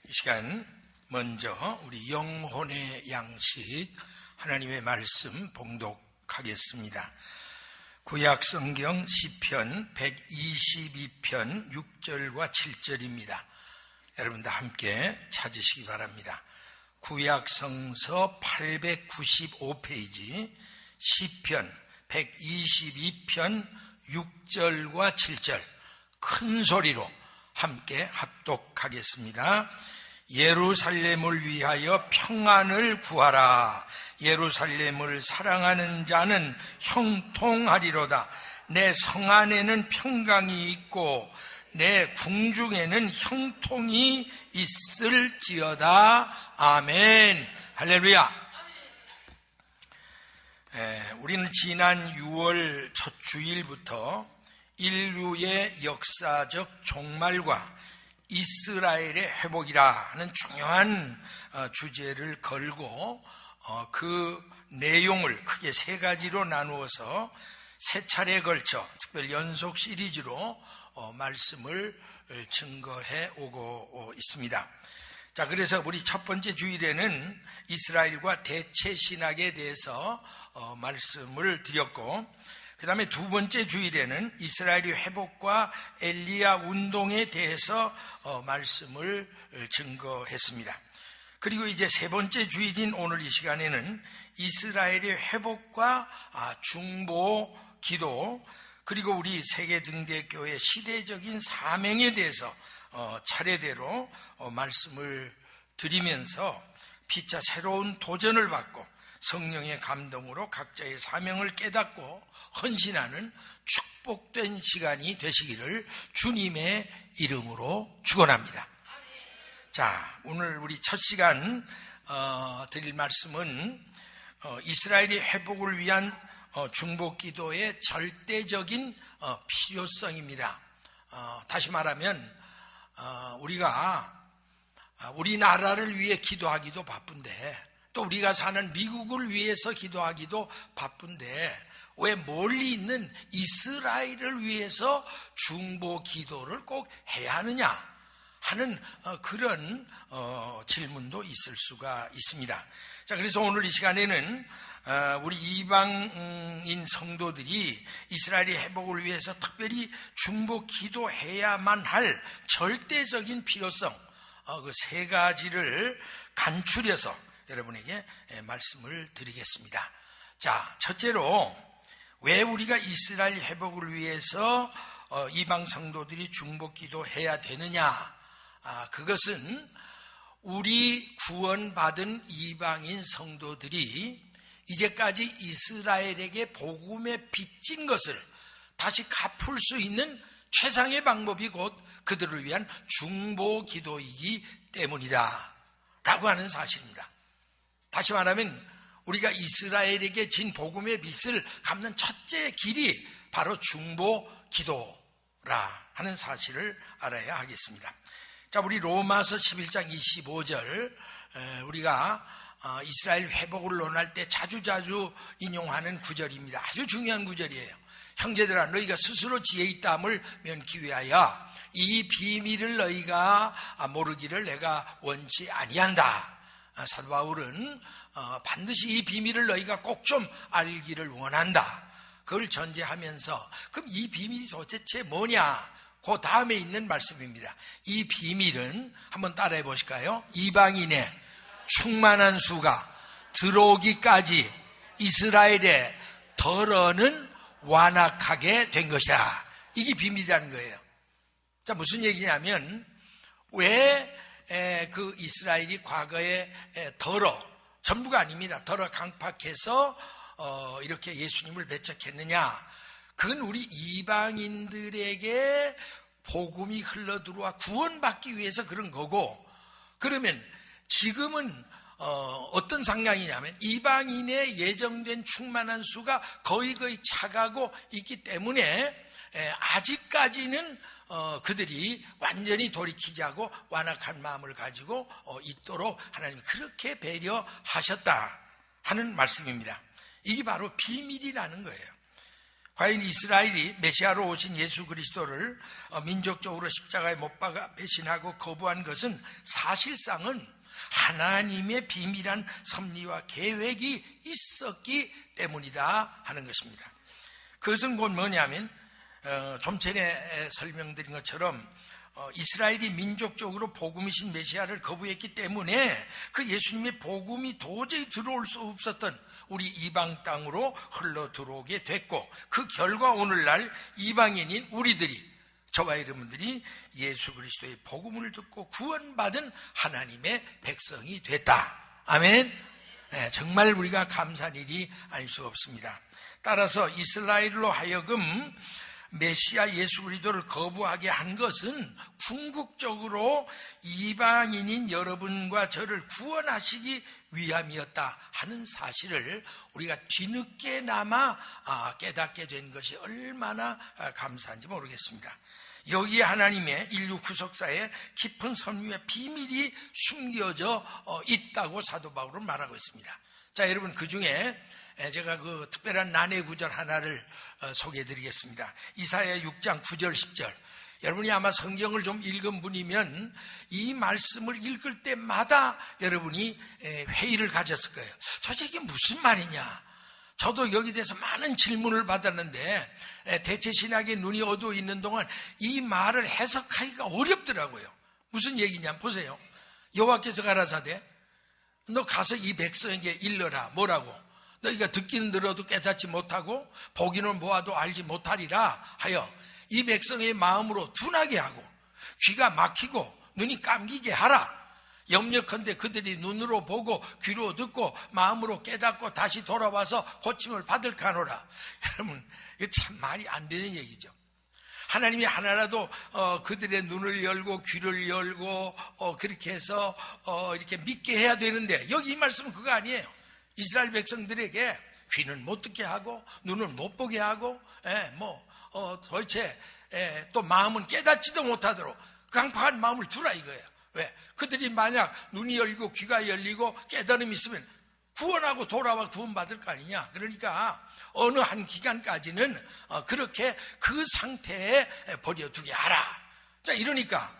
이 시간 먼저 우리 영혼의 양식 하나님의 말씀 봉독하겠습니다. 구약 성경 시편 122편 6절과 7절입니다. 여러분 다 함께 찾으시기 바랍니다. 구약 성서 895페이지 시편 122편 6절과 7절 큰 소리로 함께 합독하겠습니다. 예루살렘을 위하여 평안을 구하라. 예루살렘을 사랑하는 자는 형통하리로다. 내 성 안에는 평강이 있고 내 궁중에는 형통이 있을지어다. 아멘. 할렐루야. 우리는 지난 6월 첫 주일부터 인류의 역사적 종말과 이스라엘의 회복이라 하는 중요한 주제를 걸고 그 내용을 크게 세 가지로 나누어서 세 차례에 걸쳐 특별 연속 시리즈로 말씀을 증거해 오고 있습니다. 자, 그래서 우리 첫 번째 주일에는 이스라엘과 대체 신학에 대해서 말씀을 드렸고, 그 다음에 두 번째 주일에는 이스라엘의 회복과 엘리야 운동에 대해서 말씀을 증거했습니다. 그리고 이제 세 번째 주일인 오늘 이 시간에는 이스라엘의 회복과 중보 기도, 그리고 우리 세계등대교회 시대적인 사명에 대해서 차례대로 말씀을 드리면서 피차 새로운 도전을 받고 성령의 감동으로 각자의 사명을 깨닫고 헌신하는 축복된 시간이 되시기를 주님의 이름으로 축원합니다. 자, 오늘 우리 첫 시간 드릴 말씀은 이스라엘의 회복을 위한 중보기도의 절대적인 필요성입니다. 다시 말하면 우리나라를 위해 기도하기도 바쁜데, 또 우리가 사는 미국을 위해서 기도하기도 바쁜데 왜 멀리 있는 이스라엘을 위해서 중보 기도를 꼭 해야 하느냐 하는 그런 질문도 있을 수가 있습니다. 자, 그래서 오늘 이 시간에는 우리 이방인 성도들이 이스라엘의 회복을 위해서 특별히 중보 기도해야만 할 절대적인 필요성, 그 세 가지를 간추려서 여러분에게 말씀을 드리겠습니다. 자, 첫째로 왜 우리가 이스라엘 회복을 위해서 이방 성도들이 중보 기도해야 되느냐? 그것은 우리 구원받은 이방인 성도들이 이제까지 이스라엘에게 복음에 빚진 것을 다시 갚을 수 있는 최상의 방법이 곧 그들을 위한 중보 기도이기 때문이다 라고 하는 사실입니다. 다시 말하면 우리가 이스라엘에게 진 복음의 빚을 갚는 첫째 길이 바로 중보 기도라 하는 사실을 알아야 하겠습니다. 자, 우리 로마서 11장 25절 우리가 이스라엘 회복을 논할 때 자주 인용하는 구절입니다. 아주 중요한 구절이에요. 형제들아, 너희가 스스로 지혜 있다함을 면키 위하여 이 비밀을 너희가 모르기를 내가 원치 아니한다. 사도 바울은 반드시 이 비밀을 너희가 꼭 좀 알기를 원한다. 그걸 전제하면서 그럼 이 비밀이 도대체 뭐냐? 그 다음에 있는 말씀입니다. 이 비밀은 한번 따라해 보실까요? 이방인의 충만한 수가 들어오기까지 이스라엘의 덜어는 완악하게 된 것이다. 이게 비밀이라는 거예요. 자, 무슨 얘기냐면 왜 그 이스라엘이 과거에 전부가 아닙니다. 덜어 강팍해서 이렇게 예수님을 배척했느냐? 그건 우리 이방인들에게 복음이 흘러들어와 구원받기 위해서 그런 거고, 그러면 지금은 어떤 상황이냐면 이방인의 예정된 충만한 수가 거의 차가고 있기 때문에 아직까지는 그들이 완전히 돌이키지 않고 완악한 마음을 가지고 있도록 하나님이 그렇게 배려하셨다 하는 말씀입니다. 이게 바로 비밀이라는 거예요. 과연 이스라엘이 메시아로 오신 예수 그리스도를 민족적으로 십자가에 못 박아 배신하고 거부한 것은 사실상은 하나님의 비밀한 섭리와 계획이 있었기 때문이다 하는 것입니다. 그것은 곧 뭐냐면 좀 전에 설명드린 것처럼 이스라엘이 민족적으로 복음이신 메시아를 거부했기 때문에 그 예수님의 복음이 도저히 들어올 수 없었던 우리 이방 땅으로 흘러 들어오게 됐고, 그 결과 오늘날 이방인인 우리들이, 저와 여러분들이 예수 그리스도의 복음을 듣고 구원받은 하나님의 백성이 됐다. 아멘. 네, 정말 우리가 감사한 일이 아닐 수가 없습니다. 따라서 이스라엘로 하여금 메시아 예수 그리스도를 거부하게 한 것은 궁극적으로 이방인인 여러분과 저를 구원하시기 위함이었다 하는 사실을 우리가 뒤늦게나마 깨닫게 된 것이 얼마나 감사한지 모르겠습니다. 여기에 하나님의 인류 구속사에 깊은 섭리와 비밀이 숨겨져 있다고 사도 바울은 말하고 있습니다. 자, 여러분, 그 중에 제가 그 특별한 난해 구절 하나를 소개해 드리겠습니다. 이사야 6장 9절 10절. 여러분이 아마 성경을 좀 읽은 분이면 이 말씀을 읽을 때마다 여러분이 회의를 가졌을 거예요. 도대체 이게 무슨 말이냐? 저도 여기 대해서 많은 질문을 받았는데 대체신학의 눈이 어두워 있는 동안 이 말을 해석하기가 어렵더라고요. 무슨 얘기냐? 보세요. 여호와께서 가라사대 너 가서 이 백성에게 일러라. 뭐라고? 너희가 듣기는 들어도 깨닫지 못하고 보기는 보아도 알지 못하리라 하여 이 백성의 마음으로 둔하게 하고 귀가 막히고 눈이 감기게 하라. 염려컨대 그들이 눈으로 보고 귀로 듣고 마음으로 깨닫고 다시 돌아와서 고침을 받을까 하노라. 여러분, 이거 참 말이 안 되는 얘기죠. 하나님이 하나라도 그들의 눈을 열고 귀를 열고 그렇게 해서 이렇게 믿게 해야 되는데, 여기 이 말씀은 그거 아니에요. 이스라엘 백성들에게 귀는 못 듣게 하고 눈을 못 보게 하고 도대체 또 마음은 깨닫지도 못하도록 강팍한 마음을 두라 이거예요. 왜? 그들이 만약 눈이 열리고 귀가 열리고 깨달음이 있으면 구원하고 돌아와 구원받을 거 아니냐. 그러니까 어느 한 기간까지는 그렇게 그 상태에 버려두게 하라. 자, 이러니까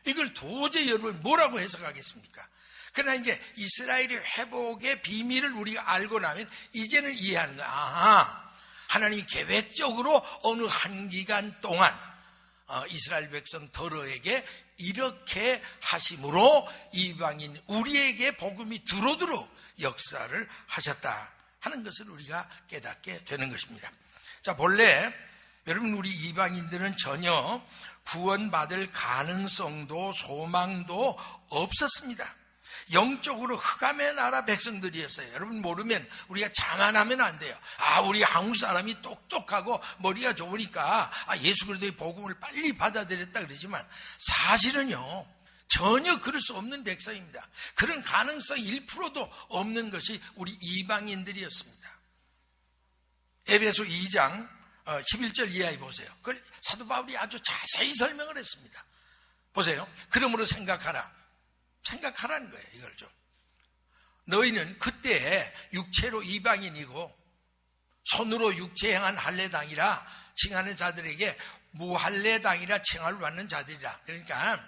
이걸 도저히 여러분 뭐라고 해석하겠습니까? 그러나 이제 이스라엘의 회복의 비밀을 우리가 알고 나면 이제는 이해하는 거야. 아하, 하나님이 계획적으로 어느 한 기간 동안 이스라엘 백성 더러에게 이렇게 하심으로 이방인 우리에게 복음이 들어오도록 역사를 하셨다 하는 것을 우리가 깨닫게 되는 것입니다. 자, 본래 여러분 우리 이방인들은 전혀 구원받을 가능성도 소망도 없었습니다. 영적으로 흑암의 나라 백성들이었어요. 여러분 모르면 우리가 자만하면 안 돼요. 우리 한국 사람이 똑똑하고 머리가 좋으니까 예수 그리스도의 복음을 빨리 받아들였다 그러지만 사실은요 전혀 그럴 수 없는 백성입니다. 그런 가능성 1%도 없는 것이 우리 이방인들이었습니다. 에베소 2장 11절 이하에 보세요. 그걸 사도 바울이 아주 자세히 설명을 했습니다. 보세요. 그러므로 생각하라는 거예요. 이걸 좀. 너희는 그때 육체로 이방인이고 손으로 육체 행한 할례당이라 칭하는 자들에게 무할례당이라 칭함을 받는 자들이라. 그러니까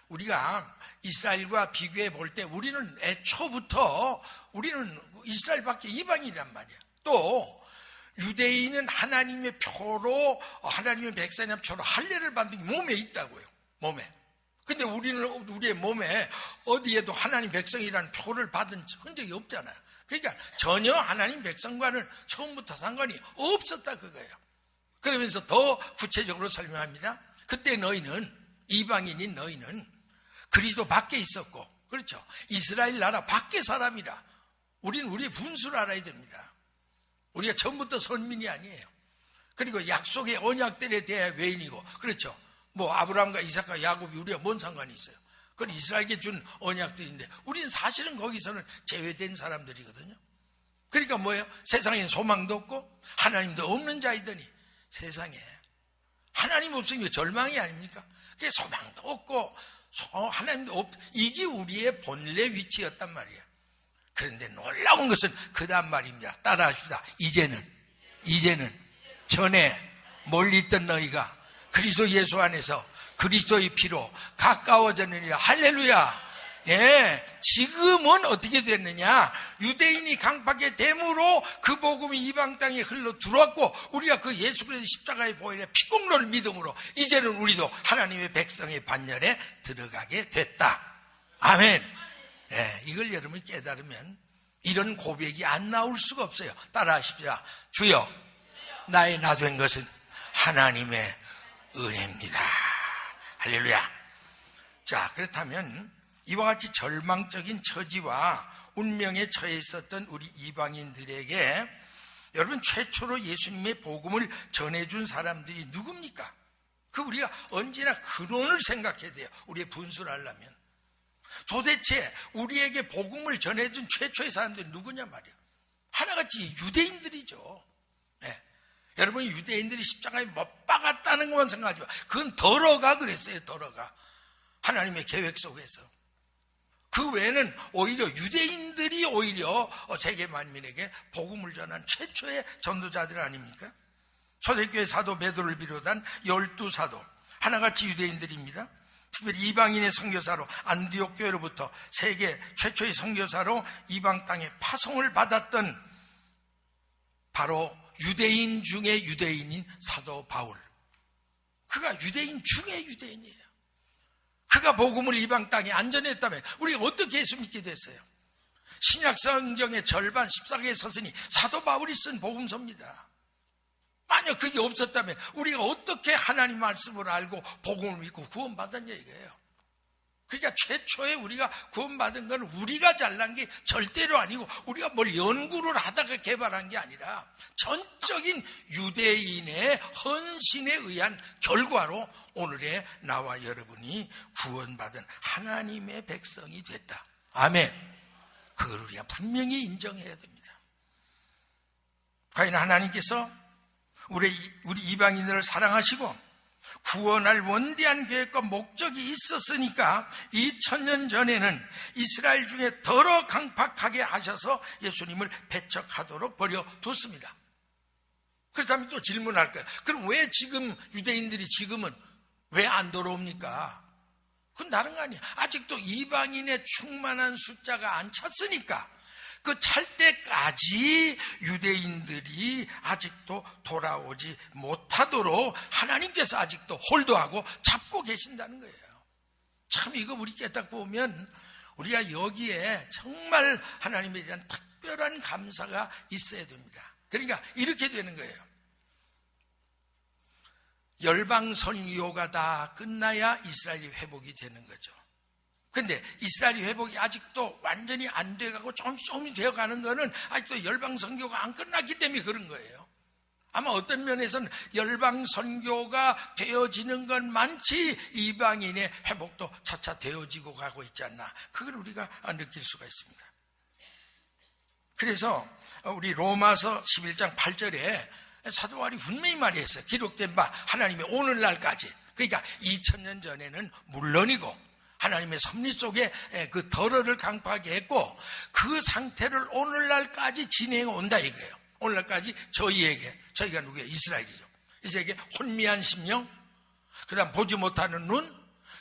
우리가 이스라엘과 비교해 볼 때 우리는 애초부터 우리는 이스라엘밖에 이방인이란 말이야. 또 유대인은 하나님의 표로 하나님의 백성이라는 표로 할례를 받는 게 몸에 있다고요. 몸에. 근데 우리는 우리의 몸에 어디에도 하나님 백성이라는 표를 받은 흔적이 없잖아요. 그러니까 전혀 하나님 백성과는 처음부터 상관이 없었다 그거예요. 그러면서 더 구체적으로 설명합니다. 그때 너희는 이방인인 너희는 그리스도 밖에 있었고, 그렇죠? 이스라엘 나라 밖에 사람이라. 우리는 우리의 분수를 알아야 됩니다. 우리가 처음부터 선민이 아니에요. 그리고 약속의 언약들에 대해 외인이고, 그렇죠? 아브라함과 이삭과 야곱이 우리가 뭔 상관이 있어요? 그건 이스라엘에게 준 언약들인데 우리는 사실은 거기서는 제외된 사람들이거든요. 그러니까 뭐예요? 세상엔 소망도 없고 하나님도 없는 자이더니 세상에 하나님 없으니까 절망이 아닙니까? 그게 소망도 없고 하나님도 없. 이게 우리의 본래 위치였단 말이에요. 그런데 놀라운 것은 그 다음 말입니다. 따라합시다. 이제는 전에 멀리 있던 너희가 그리스도 예수 안에서 그리스도의 피로 가까워졌느니라. 할렐루야. 예, 지금은 어떻게 됐느냐? 유대인이 강팍에 됨으로 그 복음이 이방 땅에 흘러 들어왔고, 우리가 그 예수 그리스도 십자가의 보혈의 피공로를 믿음으로 이제는 우리도 하나님의 백성의 반열에 들어가게 됐다. 아멘. 예, 이걸 여러분이 깨달으면 이런 고백이 안 나올 수가 없어요. 따라하십시오. 주여, 나의 나 된 것은 하나님의 은혜입니다. 할렐루야. 자, 그렇다면 이와 같이 절망적인 처지와 운명에 처해 있었던 우리 이방인들에게 여러분, 최초로 예수님의 복음을 전해준 사람들이 누굽니까? 그 우리가 언제나 근원을 생각해야 돼요. 우리의 분수를 하려면. 도대체 우리에게 복음을 전해준 최초의 사람들이 누구냐 말이에요. 하나같이 유대인들이죠. 네. 여러분이 유대인들이 십자가에 못 박았다는 것만 생각하지 마. 그건 더러가 그랬어요. 더러가. 하나님의 계획 속에서. 그 외에는 오히려 유대인들이 오히려 세계 만민에게 복음을 전한 최초의 전도자들 아닙니까? 초대교회 사도 베드로를 비롯한 12사도 하나같이 유대인들입니다. 특별히 이방인의 선교사로 안디옥 교회로부터 세계 최초의 선교사로 이방 땅에 파송을 받았던 바로 유대인 중에 유대인인 사도 바울. 그가 유대인 중에 유대인이에요. 그가 복음을 이방 땅에 안전했다면 우리가 어떻게 예수 믿게 됐어요? 신약 성경의 절반 14개의 서신이 사도 바울이 쓴 복음서입니다. 만약 그게 없었다면 우리가 어떻게 하나님 말씀을 알고 복음을 믿고 구원받았냐 이거예요. 그러니까 최초에 우리가 구원받은 건 우리가 잘난 게 절대로 아니고 우리가 뭘 연구를 하다가 개발한 게 아니라 전적인 유대인의 헌신에 의한 결과로 오늘의 나와 여러분이 구원받은 하나님의 백성이 됐다. 아멘. 그걸 우리가 분명히 인정해야 됩니다. 과연 하나님께서 우리 이방인들을 사랑하시고 구원할 원대한 계획과 목적이 있었으니까 2000년 전에는 이스라엘 중에 더러 강팍하게 하셔서 예수님을 배척하도록 버려뒀습니다. 그렇다면 또 질문할 거예요. 그럼 왜 지금 유대인들이 지금은 왜 안 돌아옵니까? 그건 다른 거 아니에요. 아직도 이방인의 충만한 숫자가 안 찼으니까 그 찰 때까지 유대인들이 아직도 돌아오지 못하도록 하나님께서 아직도 홀도하고 잡고 계신다는 거예요. 참 이거 우리 깨닫고 보면 우리가 여기에 정말 하나님에 대한 특별한 감사가 있어야 됩니다. 그러니까 이렇게 되는 거예요. 열방선교가 다 끝나야 이스라엘이 회복이 되는 거죠. 그런데 이스라엘이 회복이 아직도 완전히 안 돼가고 조금씩 되어가는 거는 아직도 열방선교가 안 끝났기 때문에 그런 거예요. 아마 어떤 면에서는 열방선교가 되어지는 건 많지 이방인의 회복도 차차 되어지고 가고 있지 않나. 그걸 우리가 느낄 수가 있습니다. 그래서 우리 로마서 11장 8절에 사도 바울이 분명히 말했어요. 기록된 바 하나님의 오늘날까지, 그러니까 2000년 전에는 물론이고 하나님의 섭리 속에 그 덜어를 강파하게 했고 그 상태를 오늘날까지 진행해 온다 이거예요. 오늘날까지 저희가 누구예요? 이스라엘이죠. 이스라엘에게 혼미한 심령, 그 다음 보지 못하는 눈,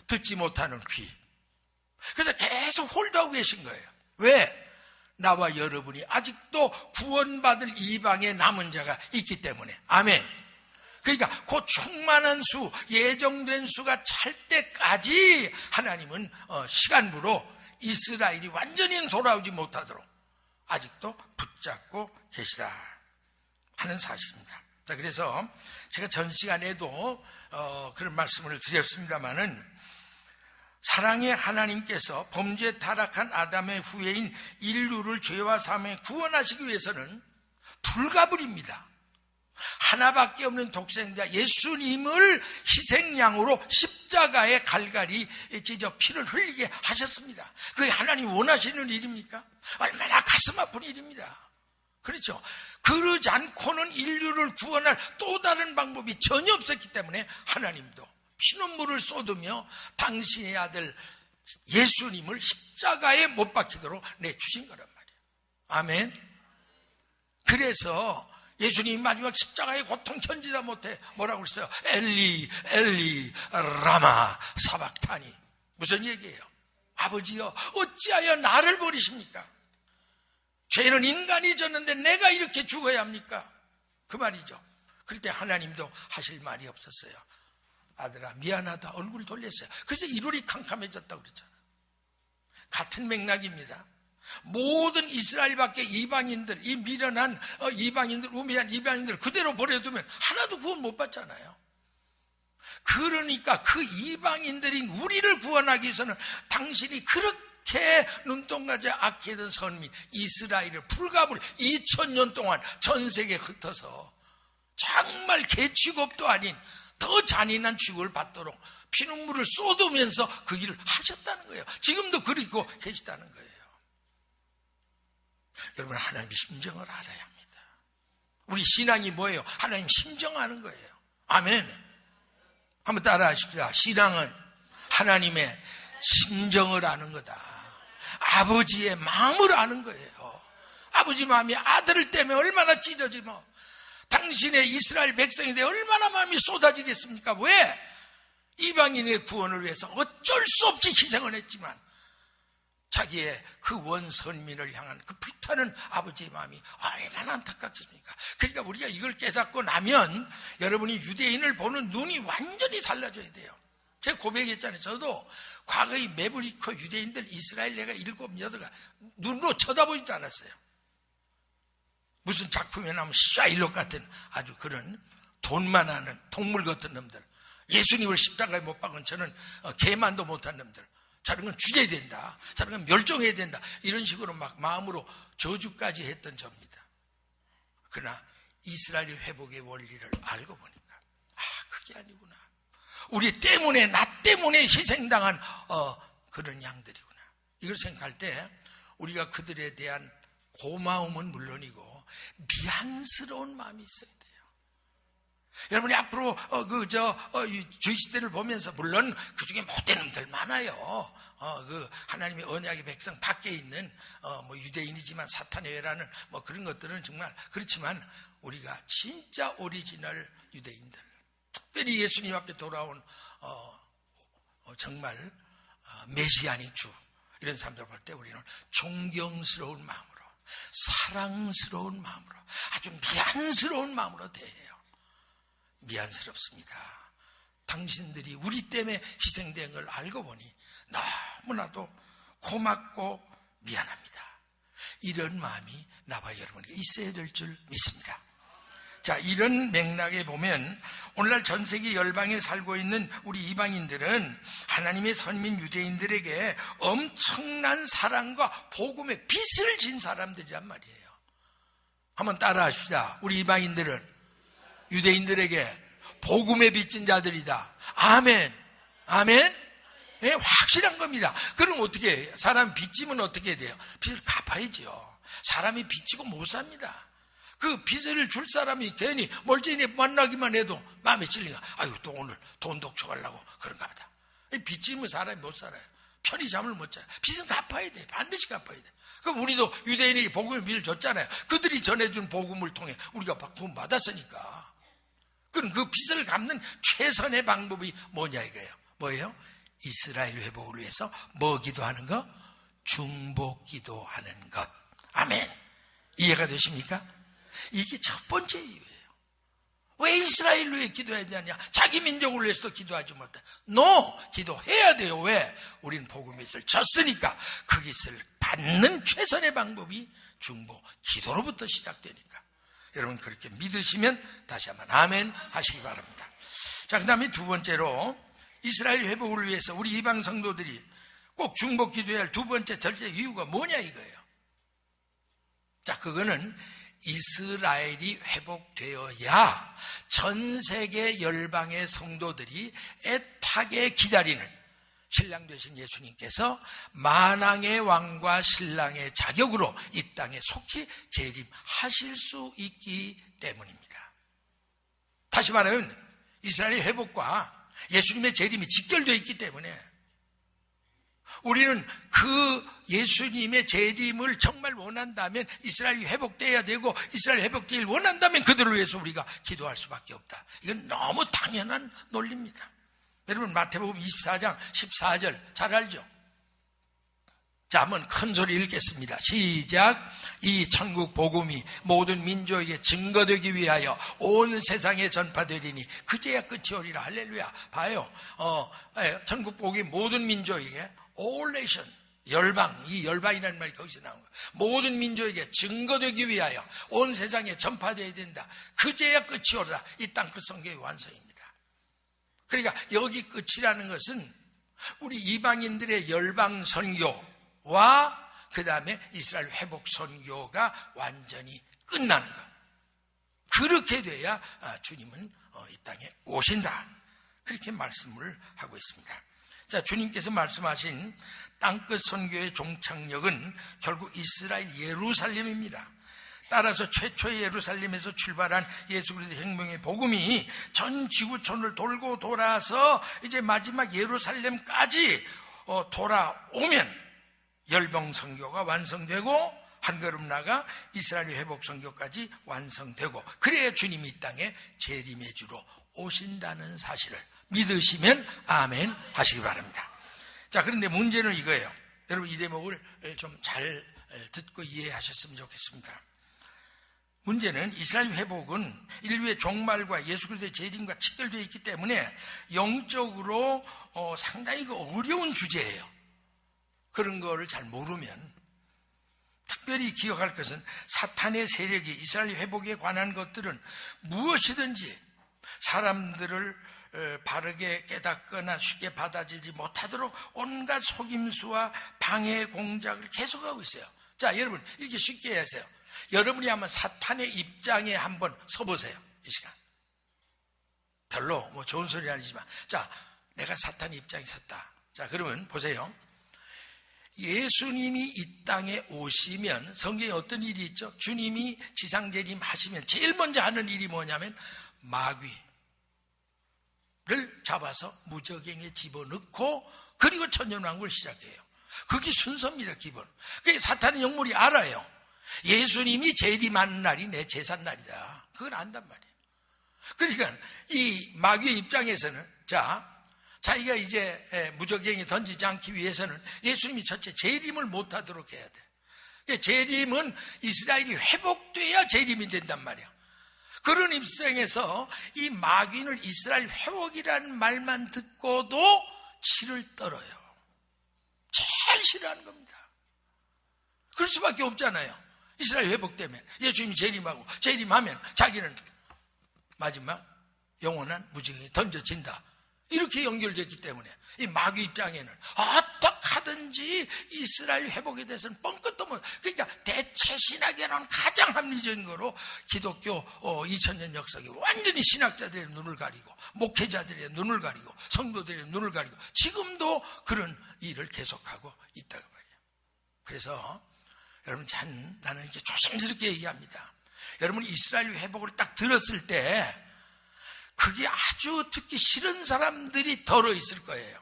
듣지 못하는 귀. 그래서 계속 홀드하고 계신 거예요. 왜? 나와 여러분이 아직도 구원받을 이방의 남은 자가 있기 때문에. 아멘. 그러니까 그 충만한 수, 예정된 수가 찰 때까지 하나님은 시간부로 이스라엘이 완전히 돌아오지 못하도록 아직도 붙잡고 계시다 하는 사실입니다. 자, 그래서 제가 전 시간에도 그런 말씀을 드렸습니다마는 사랑의 하나님께서 범죄에 타락한 아담의 후예인 인류를 죄와 사망에 구원하시기 위해서는 불가불입니다. 하나밖에 없는 독생자 예수님을 희생양으로 십자가에 갈갈이 찢어 피를 흘리게 하셨습니다. 그게 하나님 원하시는 일입니까? 얼마나 가슴 아픈 일입니다. 그렇죠? 그러지 않고는 인류를 구원할 또 다른 방법이 전혀 없었기 때문에 하나님도 피눈물을 쏟으며 당신의 아들 예수님을 십자가에 못 박히도록 내주신 거란 말이에요. 아멘. 그래서 예수님이 마지막 십자가의 고통 견디다 못해 뭐라고 그랬어요? 엘리 엘리 라마 사박타니. 무슨 얘기예요? 아버지여 어찌하여 나를 버리십니까? 죄는 인간이 졌는데 내가 이렇게 죽어야 합니까? 그 말이죠. 그럴 때 하나님도 하실 말이 없었어요. 아들아 미안하다 얼굴 돌렸어요. 그래서 이불이 캄캄해졌다고 그랬잖아요. 같은 맥락입니다. 모든 이스라엘 밖의 이방인들, 이 미련한 이방인들, 우매한 이방인들 그대로 버려두면 하나도 구원 못 받잖아요. 그러니까 그 이방인들인 우리를 구원하기 위해서는 당신이 그렇게 눈동자에 악해던 선민 이스라엘을 불갑을 2000년 동안 전 세계에 흩어서 정말 개취급도 아닌 더 잔인한 취급을 받도록 피눈물을 쏟으면서 그 일을 하셨다는 거예요. 지금도 그리고 계시다는 거예요. 여러분 하나님의 심정을 알아야 합니다. 우리 신앙이 뭐예요? 하나님 심정하는 거예요. 아멘. 한번 따라 하십시다. 신앙은 하나님의 심정을 아는 거다. 아버지의 마음을 아는 거예요. 아버지 마음이 아들을 때문에 얼마나 찢어지며 당신의 이스라엘 백성에 대해 얼마나 마음이 쏟아지겠습니까? 왜? 이방인의 구원을 위해서 어쩔 수 없이 희생을 했지만 자기의 그 원선민을 향한 그 불타는 아버지의 마음이 얼마나 안타깝겠습니까? 그러니까 우리가 이걸 깨닫고 나면 여러분이 유대인을 보는 눈이 완전히 달라져야 돼요. 제가 고백했잖아요. 저도 과거의 메브리커 유대인들 이스라엘 내가 7, 8가 눈으로 쳐다보지도 않았어요. 무슨 작품에 나오면 샤일록 같은 아주 그런 돈만 하는 동물 같은 놈들, 예수님을 십자가에 못 박은 저는 개만도 못한 놈들, 저런 건 죽여야 된다, 저런 건 멸종해야 된다, 이런 식으로 막 마음으로 저주까지 했던 저입니다. 그러나 이스라엘의 회복의 원리를 알고 보니까 그게 아니구나. 우리 때문에, 나 때문에 희생당한 그런 양들이구나. 이걸 생각할 때 우리가 그들에 대한 고마움은 물론이고 미안스러운 마음이 있어야 돼요. 여러분이 앞으로 주의 시대를 보면서 물론 그 중에 못된 놈들 많아요. 그 하나님의 언약의 백성 밖에 있는 뭐 유대인이지만 사탄의 외라는 뭐 그런 것들은 정말 그렇지만 우리가 진짜 오리지널 유대인들, 특별히 예수님 앞에 돌아온 정말 메시아닉 주 이런 사람들 볼 때 우리는 존경스러운 마음으로, 사랑스러운 마음으로, 아주 미안스러운 마음으로 대해요. 미안스럽습니다. 당신들이 우리 때문에 희생된 걸 알고 보니 너무나도 고맙고 미안합니다. 이런 마음이 나와 여러분에게 있어야 될 줄 믿습니다. 자, 이런 맥락에 보면 오늘날 전 세계 열방에 살고 있는 우리 이방인들은 하나님의 선민 유대인들에게 엄청난 사랑과 복음의 빚을 진 사람들이란 말이에요. 한번 따라 하십시다. 우리 이방인들은 유대인들에게 복음의 빚진 자들이다. 아멘. 아멘. 네, 확실한 겁니다. 그럼 어떻게 해요? 사람이 빚지면 어떻게 해야 돼요? 빚을 갚아야죠. 사람이 빚지고 못 삽니다. 그 빚을 줄 사람이 괜히 멀쩡히 만나기만 해도 마음에 찔리가. 아유, 또 오늘 돈 독촉하려고 그런가 보다. 빚지면 사람이 못 살아요. 편히 잠을 못 자요. 빚은 갚아야 돼. 반드시 갚아야 돼. 그럼 우리도 유대인에게 복음의 빚을 줬잖아요. 그들이 전해준 복음을 통해 우리가 구원 받았으니까. 그럼 그 빚을 갚는 최선의 방법이 뭐냐 이거예요. 뭐예요? 이스라엘 회복을 위해서 뭐 기도하는 것? 중보 기도하는 것. 아멘. 이해가 되십니까? 이게 첫 번째 이유예요. 왜 이스라엘을 위해 기도해야 되냐? 자기 민족을 위해서도 기도하지 못해. 기도해야 돼요. 왜? 우린 복음의 빚을 졌으니까. 그 빚을 받는 최선의 방법이 중보 기도로부터 시작되니까. 여러분 그렇게 믿으시면 다시 한번 아멘 하시기 바랍니다. 자, 그 다음에 두 번째로 이스라엘 회복을 위해서 우리 이방 성도들이 꼭 중보 기도해야 할 두 번째 절대 이유가 뭐냐 이거예요. 자, 그거는 이스라엘이 회복되어야 전 세계 열방의 성도들이 애타게 기다리는 신랑 되신 예수님께서 만왕의 왕과 신랑의 자격으로 이 땅에 속히 재림하실 수 있기 때문입니다. 다시 말하면 이스라엘의 회복과 예수님의 재림이 직결되어 있기 때문에 우리는 그 예수님의 재림을 정말 원한다면 이스라엘이 회복돼야 되고, 이스라엘 회복되길 원한다면 그들을 위해서 우리가 기도할 수밖에 없다. 이건 너무 당연한 논리입니다. 여러분, 마태복음 24장 14절 잘 알죠? 자, 한번 큰 소리 읽겠습니다. 시작. 이 천국 복음이 모든 민족에게 증거되기 위하여 온 세상에 전파되리니 그제야 끝이 오리라. 할렐루야. 봐요. 천국 복음이 모든 민족에게, all nation, 열방, 이 열방이라는 말이 거기서 나온 거예요. 모든 민족에게 증거되기 위하여 온 세상에 전파되어야 된다. 그제야 끝이 오리라. 이 땅끝 선교의 완성입니다. 그러니까 여기 끝이라는 것은 우리 이방인들의 열방 선교와 그 다음에 이스라엘 회복 선교가 완전히 끝나는 것. 그렇게 돼야 주님은 이 땅에 오신다. 그렇게 말씀을 하고 있습니다. 자, 주님께서 말씀하신 땅끝 선교의 종착역은 결국 이스라엘 예루살렘입니다. 따라서 최초의 예루살렘에서 출발한 예수 그리스도의 생명의 복음이 전 지구촌을 돌고 돌아서 이제 마지막 예루살렘까지 돌아오면 열방 선교가 완성되고 한 걸음 나가 이스라엘 회복 선교까지 완성되고, 그래야 주님이 이 땅에 재림의 주로 오신다는 사실을 믿으시면 아멘 하시기 바랍니다. 자, 그런데 문제는 이거예요. 여러분, 이 대목을 좀 잘 듣고 이해하셨으면 좋겠습니다. 문제는 이스라엘 회복은 인류의 종말과 예수 그리스도의 재림과 직결되어 있기 때문에 영적으로 상당히 어려운 주제예요. 그런 거를 잘 모르면, 특별히 기억할 것은 사탄의 세력이 이스라엘 회복에 관한 것들은 무엇이든지 사람들을 바르게 깨닫거나 쉽게 받아들이지 못하도록 온갖 속임수와 방해 공작을 계속하고 있어요. 자, 여러분, 이렇게 쉽게 하세요. 여러분이 한번 사탄의 입장에 한번 서보세요. 이 시간 별로 뭐 좋은 소리는 아니지만, 자, 내가 사탄의 입장에 섰다. 자, 그러면 보세요. 예수님이 이 땅에 오시면 성경에 어떤 일이 있죠? 주님이 지상재림 하시면 제일 먼저 하는 일이 뭐냐면 마귀를 잡아서 무저갱에 집어넣고 그리고 천년왕국을 시작해요. 그게 순서입니다. 기본. 그게 사탄의 영물이 알아요. 예수님이 재림하는 날이 내 제삿날이다. 그걸 안단 말이에요. 그러니까 이 마귀의 입장에서는, 자기가 이제 무저갱에 던지지 않기 위해서는 예수님이 첫째 재림을 못하도록 해야 돼. 재림은 이스라엘이 회복돼야 재림이 된단 말이야. 그런 입장에서 이 마귀는 이스라엘 회복이라는 말만 듣고도 치를 떨어요. 제일 싫어하는 겁니다. 그럴 수밖에 없잖아요. 이스라엘 회복되면, 예수님이 재림하고, 재림하면 자기는 마지막 영원한 무저갱에 던져진다. 이렇게 연결됐기 때문에 이 마귀 입장에는 어떡하든지 이스라엘 회복에 대해서는 뻥끗도 못. 그러니까 대체신학이라는 가장 합리적인 거로 기독교 2000년 역사에 완전히 신학자들의 눈을 가리고, 목회자들의 눈을 가리고, 성도들의 눈을 가리고 지금도 그런 일을 계속하고 있다고 말이에요. 그래서 여러분, 나는 이렇게 조심스럽게 얘기합니다. 여러분, 이스라엘 회복을 딱 들었을 때 그게 아주 듣기 싫은 사람들이 덜어 있을 거예요.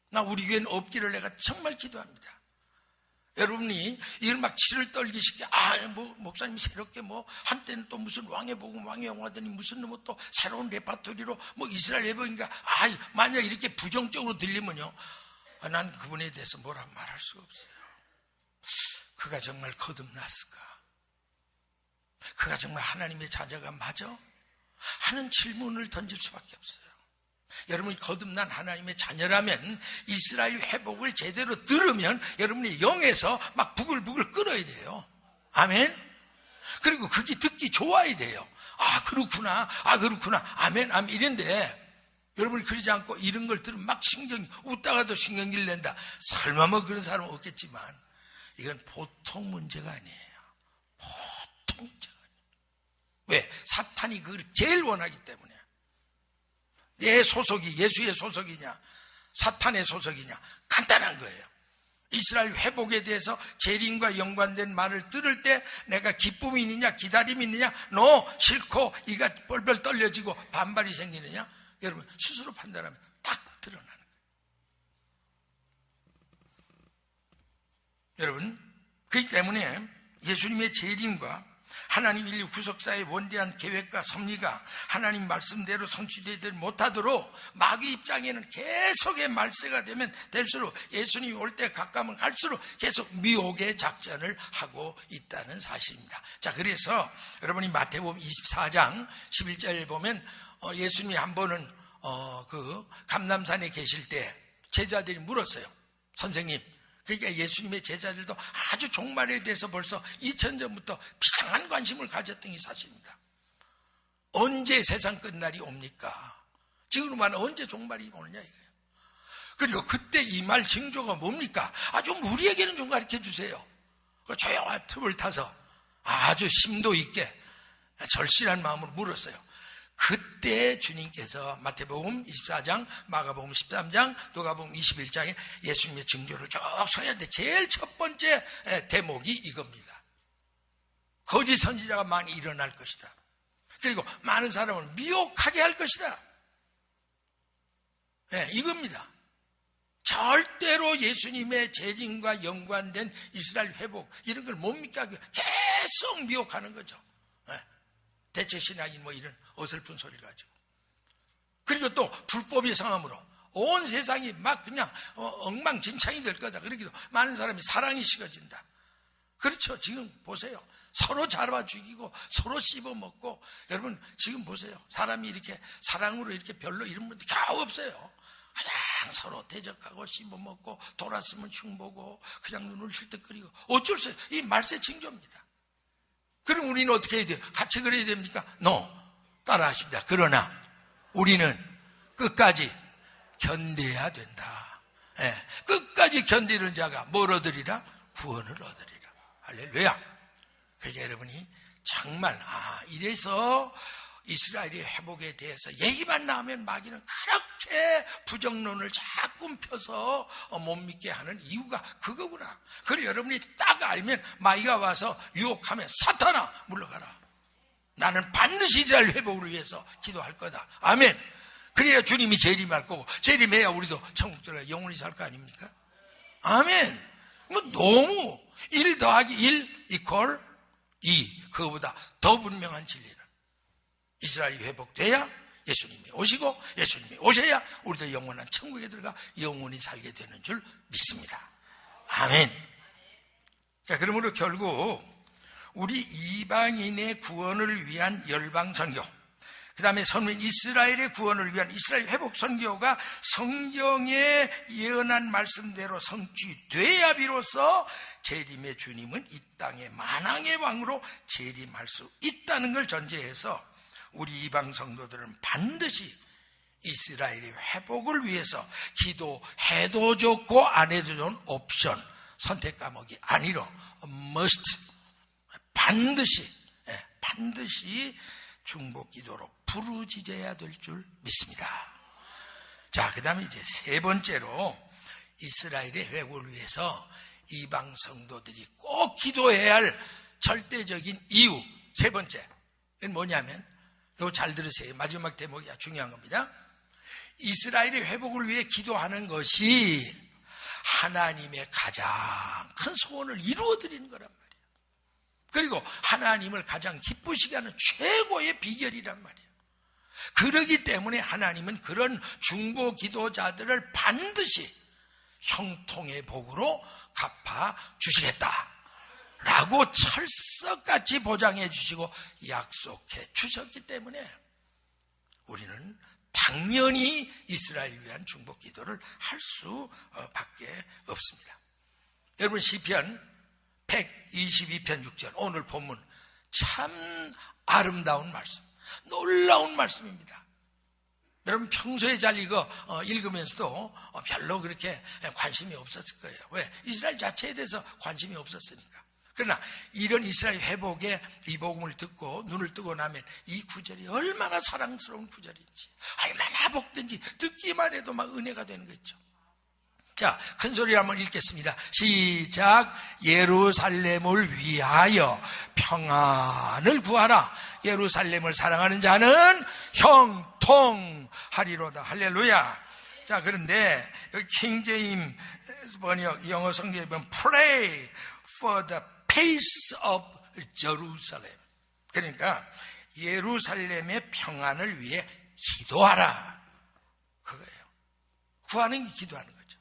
나 우리 교회는 없기를 내가 정말 기도합니다. 여러분이 이걸 막 치를 떨기 쉽게, 목사님이 새롭게 한때는 또 무슨 왕의 복음, 왕의 영화더니 무슨 또 새로운 레파토리로 이스라엘 회복인가, 만약 이렇게 부정적으로 들리면요, 난 그분에 대해서 뭐라고 말할 수가 없어요. 그가 정말 거듭났을까? 그가 정말 하나님의 자녀가 맞아? 하는 질문을 던질 수밖에 없어요. 여러분이 거듭난 하나님의 자녀라면 이스라엘 회복을 제대로 들으면 여러분이 영에서 막 부글부글 끓어야 돼요. 아멘. 그리고 그게 듣기 좋아야 돼요. 그렇구나, 그렇구나, 아멘, 아멘, 이런데 여러분이 그러지 않고 이런 걸 들으면 막 웃다가도 신경질 낸다. 설마 그런 사람은 없겠지만 이건 보통 문제가 아니에요. 보통 문제가 아니에요. 왜? 사탄이 그걸 제일 원하기 때문에. 내 소속이 예수의 소속이냐, 사탄의 소속이냐, 간단한 거예요. 이스라엘 회복에 대해서 재림과 연관된 말을 들을 때 내가 기쁨이 있느냐, 기다림이 있느냐, 싫고 이가 뻘뻘 떨려지고 반발이 생기느냐, 여러분 스스로 판단하면 딱 드러나는 거예요. 여러분, 그렇기 때문에 예수님의 재림과 하나님 인류 구속사의 원대한 계획과 섭리가 하나님 말씀대로 성취되지 못하도록 마귀 입장에는 계속의 말세가 되면 될수록 예수님이 올 때 가까우면 갈수록 계속 미혹의 작전을 하고 있다는 사실입니다. 자, 그래서 여러분이 마태복음 24장 11절을 보면 예수님이 한 번은 그 감람산에 계실 때 제자들이 물었어요. 선생님, 그러니까 예수님의 제자들도 아주 종말에 대해서 벌써 2000년부터 비상한 관심을 가졌던 게 사실입니다. 언제 세상 끝날이 옵니까? 지금으로 말하면 언제 종말이 오느냐 이거예요. 그리고 그때 이 말 징조가 뭡니까? 좀 우리에게는 좀 가르쳐 주세요. 조용한 틈을 타서 아주 심도 있게 절실한 마음으로 물었어요. 그때 주님께서 마태복음 24장, 마가복음 13장, 누가복음 21장에 예수님의 징조를 쭉 서는데 제일 첫 번째 대목이 이겁니다. 거짓 선지자가 많이 일어날 것이다. 그리고 많은 사람을 미혹하게 할 것이다. 이겁니다. 절대로 예수님의 재림과 연관된 이스라엘 회복 이런 걸 못 믿게 하고 계속 미혹하는 거죠. 대체신학이 이런 어설픈 소리를 가지고. 그리고 또 불법의 성함으로 온 세상이 막 그냥 엉망진창이 될 거다. 그러기도 많은 사람이 사랑이 식어진다. 그렇죠. 지금 보세요. 서로 잡아 죽이고 서로 씹어먹고. 여러분 지금 보세요. 사람이 이렇게 사랑으로 이렇게 별로 이런 분들 겨우 없어요. 그냥 서로 대적하고 씹어먹고 돌았으면 흉보고 그냥 눈을 힐뜩거리고 어쩔 수 없어요. 이 말세 징조입니다. 그럼 우리는 어떻게 해야 돼요? 같이 그래야 됩니까? 따라하십니다. 그러나 우리는 끝까지 견뎌야 된다. 끝까지 견디는 자가 뭘 얻으리라? 구원을 얻으리라. 할렐루야. 그러니까 여러분이 정말 이래서 이스라엘의 회복에 대해서 얘기만 나오면 마귀는 그렇게 부정론을 자꾸 펴서 못 믿게 하는 이유가 그거구나. 그걸 여러분이 딱 알면 마귀가 와서 유혹하면 사탄아 물러가라. 나는 반드시 이스라엘 회복을 위해서 기도할 거다. 아멘. 그래야 주님이 재림할 거고 재림해야 우리도 천국 들어가 영원히 살 거 아닙니까? 아멘. 너무 1 더하기 1 이퀄 2 그거보다 더 분명한 진리는 이스라엘이 회복돼야 예수님이 오시고 예수님이 오셔야 우리도 영원한 천국에 들어가 영원히 살게 되는 줄 믿습니다. 아멘. 자, 그러므로 결국 우리 이방인의 구원을 위한 열방 선교, 그 다음에 선민 이스라엘의 구원을 위한 이스라엘 회복 선교가 성경에 예언한 말씀대로 성취돼야 비로소 재림의 주님은 이 땅의 만왕의 왕으로 재림할 수 있다는 걸 전제해서 우리 이방 성도들은 반드시 이스라엘의 회복을 위해서 기도해도 좋고 안 해도 좋은 옵션, 선택 과목이 아니로 must, 반드시 중보 기도로 부르짖어야 될 줄 믿습니다. 자, 그 다음에 이제 세 번째로 이스라엘의 회복을 위해서 이방 성도들이 꼭 기도해야 할 절대적인 이유 세 번째, 이건 뭐냐면 이거 잘 들으세요. 마지막 대목이 중요한 겁니다. 이스라엘의 회복을 위해 기도하는 것이 하나님의 가장 큰 소원을 이루어드리는 거란 말이에요. 그리고 하나님을 가장 기쁘시게 하는 최고의 비결이란 말이에요. 그러기 때문에 하나님은 그런 중보 기도자들을 반드시 형통의 복으로 갚아 주시겠다 라고 철석같이 보장해 주시고 약속해 주셨기 때문에 우리는 당연히 이스라엘을 위한 중보 기도를 할 수밖에 없습니다. 여러분 시편 122편 6절 오늘 본문 참 아름다운 말씀, 놀라운 말씀입니다. 여러분 평소에 잘 이거 읽으면서도 별로 그렇게 관심이 없었을 거예요. 왜? 이스라엘 자체에 대해서 관심이 없었으니까. 그러나 이런 이스라엘 회복에 이 복음을 듣고 눈을 뜨고 나면 이 구절이 얼마나 사랑스러운 구절인지, 얼마나 복된지 듣기만 해도 막 은혜가 되는 거 있죠. 자, 큰 소리로 한번 읽겠습니다. 시작. 예루살렘을 위하여 평안을 구하라. 예루살렘을 사랑하는 자는 형통하리로다. 할렐루야. 자, 그런데 여기 킹제임 번역 영어 성경에 보면 Pray for the peace of Jerusalem. 그러니까 예루살렘의 평안을 위해 기도하라. 그거예요. 구하는 게 기도하는 거죠.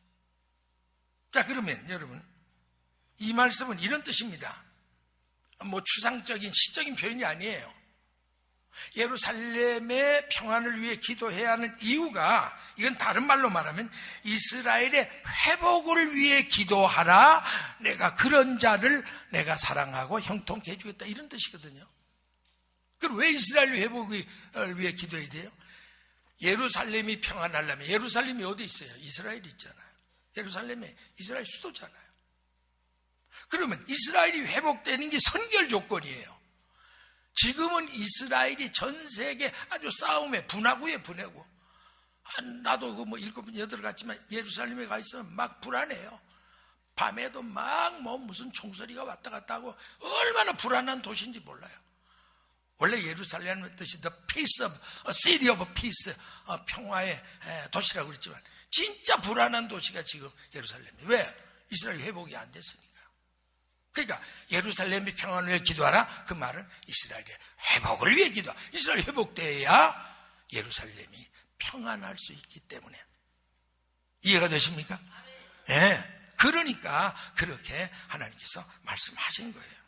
자, 그러면 여러분, 이 말씀은 이런 뜻입니다. 뭐 추상적인 시적인 표현이 아니에요. 예루살렘의 평안을 위해 기도해야 하는 이유가, 이건 다른 말로 말하면 이스라엘의 회복을 위해 기도하라. 내가 그런 자를 내가 사랑하고 형통케 해주겠다, 이런 뜻이거든요. 그럼 왜 이스라엘 회복을 위해 기도해야 돼요? 예루살렘이 평안하려면, 예루살렘이 어디 있어요? 이스라엘이 있잖아요. 예루살렘이 이스라엘 수도잖아요. 그러면 이스라엘이 회복되는 게 선결 조건이에요. 지금은 이스라엘이 전 세계 아주 싸움에 분하고에 분하고, 나도 그 뭐 7, 8 갔지만 예루살렘에 가 있으면 막 불안해요. 밤에도 막 뭐 무슨 총소리가 왔다 갔다 하고, 얼마나 불안한 도시인지 몰라요. 원래 예루살렘의 뜻이 the peace of, a city of peace, 평화의 도시라고 그랬지만 진짜 불안한 도시가 지금 예루살렘이에요. 왜? 이스라엘 회복이 안 됐으니까. 그러니까 예루살렘이 평안을 위해 기도하라. 그 말은 이스라엘의 회복을 위해 기도하라. 이스라엘 회복돼야 예루살렘이 평안할 수 있기 때문에. 이해가 되십니까? 네. 그러니까 그렇게 하나님께서 말씀하신 거예요.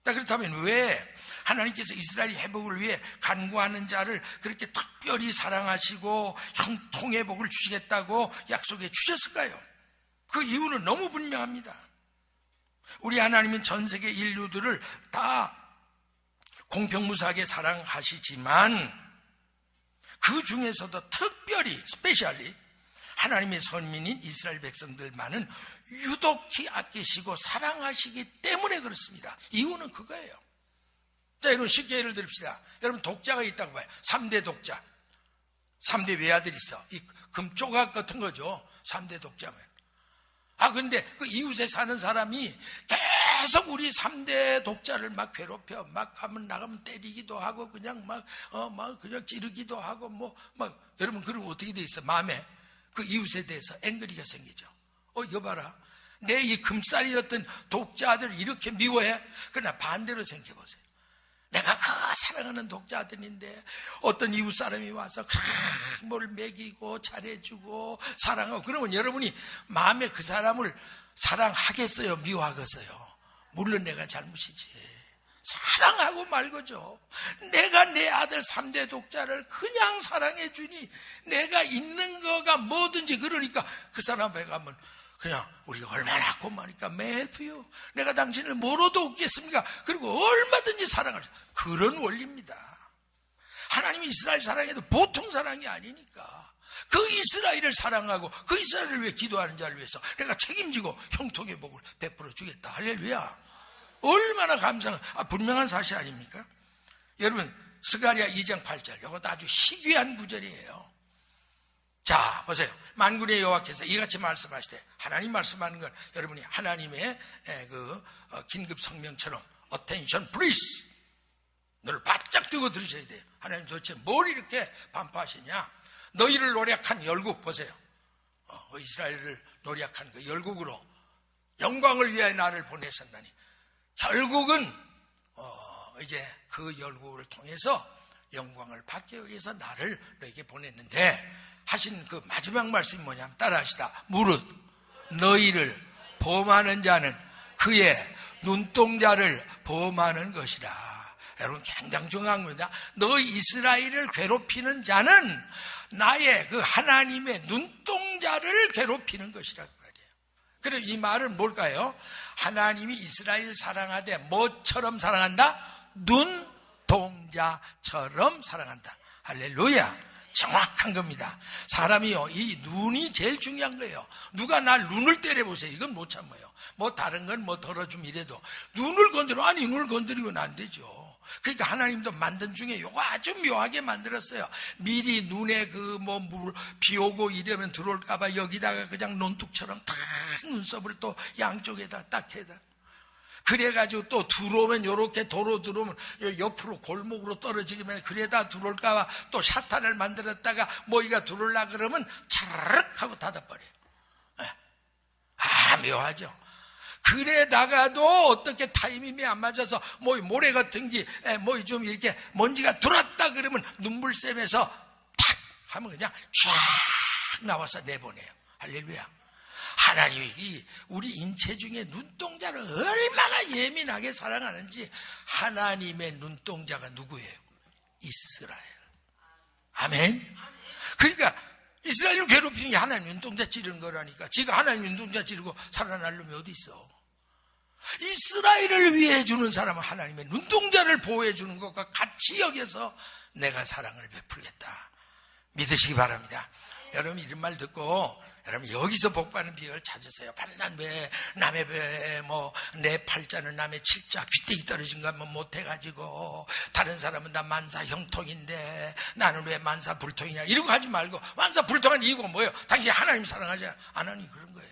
그렇다면 왜 하나님께서 이스라엘 회복을 위해 간구하는 자를 그렇게 특별히 사랑하시고 형통의 복을 주시겠다고 약속해 주셨을까요? 그 이유는 너무 분명합니다. 우리 하나님은 전 세계 인류들을 다 공평무사하게 사랑하시지만 그 중에서도 특별히 스페셜리 하나님의 선민인 이스라엘 백성들만은 유독히 아끼시고 사랑하시기 때문에 그렇습니다. 이유는 그거예요. 자, 여러분 쉽게 예를 들읍시다. 여러분 독자가 있다고 봐요. 3대 독자, 3대 외아들이 있어. 이 금조각 같은 거죠. 3대 독자면. 근데 그 이웃에 사는 사람이 계속 우리 3대 독자를 막 괴롭혀. 막 가면 나가면 때리기도 하고, 그냥 막 그냥 찌르기도 하고, 여러분, 그리고 어떻게 돼 있어? 마음에 그 이웃에 대해서 앵그리가 생기죠. 여봐라. 내 이 금살이었던 독자들 이렇게 미워해? 그러나 반대로 생각해보세요. 내가 그 사랑하는 독자들인데 어떤 이웃 사람이 와서 뭘 먹이고 잘해주고 사랑하고, 그러면 여러분이 마음에 그 사람을 사랑하겠어요? 미워하겠어요? 물론 내가 잘못이지. 사랑하고 말거죠. 내가 내 아들 3대 독자를 그냥 사랑해 주니 내가 있는 거가 뭐든지, 그러니까 그 사람에 가면 그냥 우리가 얼마나 고마우니까 멜프요, 내가 당신을 뭐로도 없겠습니까? 그리고 얼마든지 사랑할 수, 그런 원리입니다. 하나님이 이스라엘 사랑해도 보통 사랑이 아니니까 그 이스라엘을 사랑하고 그 이스라엘을 위해 기도하는 자를 위해서 내가 책임지고 형통의 복을 베풀어 주겠다. 할렐루야. 얼마나 감사한, 분명한 사실 아닙니까? 여러분, 스가랴 2장 8절, 이것도 아주 희귀한 구절이에요. 자, 보세요. 만군의 여호와께서 이같이 말씀하시되, 하나님 말씀하는 건 여러분이 하나님의 긴급 성명처럼 attention please, 너를 바짝 뜨고 들으셔야 돼요. 하나님 도대체 뭘 이렇게 반포하시냐? 너희를 노력한 열국, 보세요. 이스라엘을 노력한 그 열국으로 영광을 위하여 나를 보내셨나니, 결국은 이제 그 열국을 통해서 영광을 받기 위해서 나를 너에게 보냈는데, 하신 그 마지막 말씀이 뭐냐면 따라하시다. 무릇 너희를 범하는 자는 그의 눈동자를 범하는 것이라. 여러분, 굉장히 중요한 겁니다. 너희 이스라엘을 괴롭히는 자는 나의 그 하나님의 눈동자를 괴롭히는 것이라고 말이에요. 그럼 이 말은 뭘까요? 하나님이 이스라엘 사랑하되 뭐처럼 사랑한다? 눈동자처럼 사랑한다. 할렐루야. 정확한 겁니다. 사람이요, 이 눈이 제일 중요한 거예요. 누가 날 눈을 때려보세요. 이건 못 참아요. 뭐 다른 건 뭐 덜어주면 이래도 눈을 건드려, 아니 눈을 건드리고는 안 되죠. 그러니까 하나님도 만든 중에 요거 아주 묘하게 만들었어요. 미리 눈에 비 오고 이러면 들어올까봐 여기다가 그냥 논둑처럼 탁 눈썹을 또 양쪽에다 딱 해다. 그래가지고 또 들어오면, 요렇게 도로 들어오면 옆으로 골목으로 떨어지기만, 그래다 들어올까봐 또 샤탄을 만들었다가 뭐이가 들어올라 그러면 차르륵 하고 닫아버려요. 묘하죠. 그래다가도 어떻게 타이밍이 안 맞아서 뭐 모래 같은 게 뭐 좀 이렇게 먼지가 들었다 그러면 눈물샘에서 탁 하면 그냥 쫙 나와서 내보내요. 할렐루야. 하나님이 우리 인체 중에 눈동자를 얼마나 예민하게 사랑하는지. 하나님의 눈동자가 누구예요? 이스라엘. 아멘. 그러니까 이스라엘을 괴롭히는 게 하나님 눈동자 찌르는 거라니까. 지가 하나님 눈동자 찌르고 살아날 놈이 어디 있어. 이스라엘을 위해 주는 사람은 하나님의 눈동자를 보호해 주는 것과 같이 여겨서 내가 사랑을 베풀겠다. 믿으시기 바랍니다. 여러분 이런 말 듣고 여러분 여기서 복받는 비결을 찾으세요. 밤낮 배, 남의 배, 뭐 내 팔자는 남의 칠자, 귀때기 떨어진 거 하면 못해가지고 다른 사람은 다 만사 형통인데 나는 왜 만사 불통이냐 이러고 하지 말고, 만사 불통한 이유가 뭐예요? 당신이 하나님 사랑하지 않으니 그런 거예요.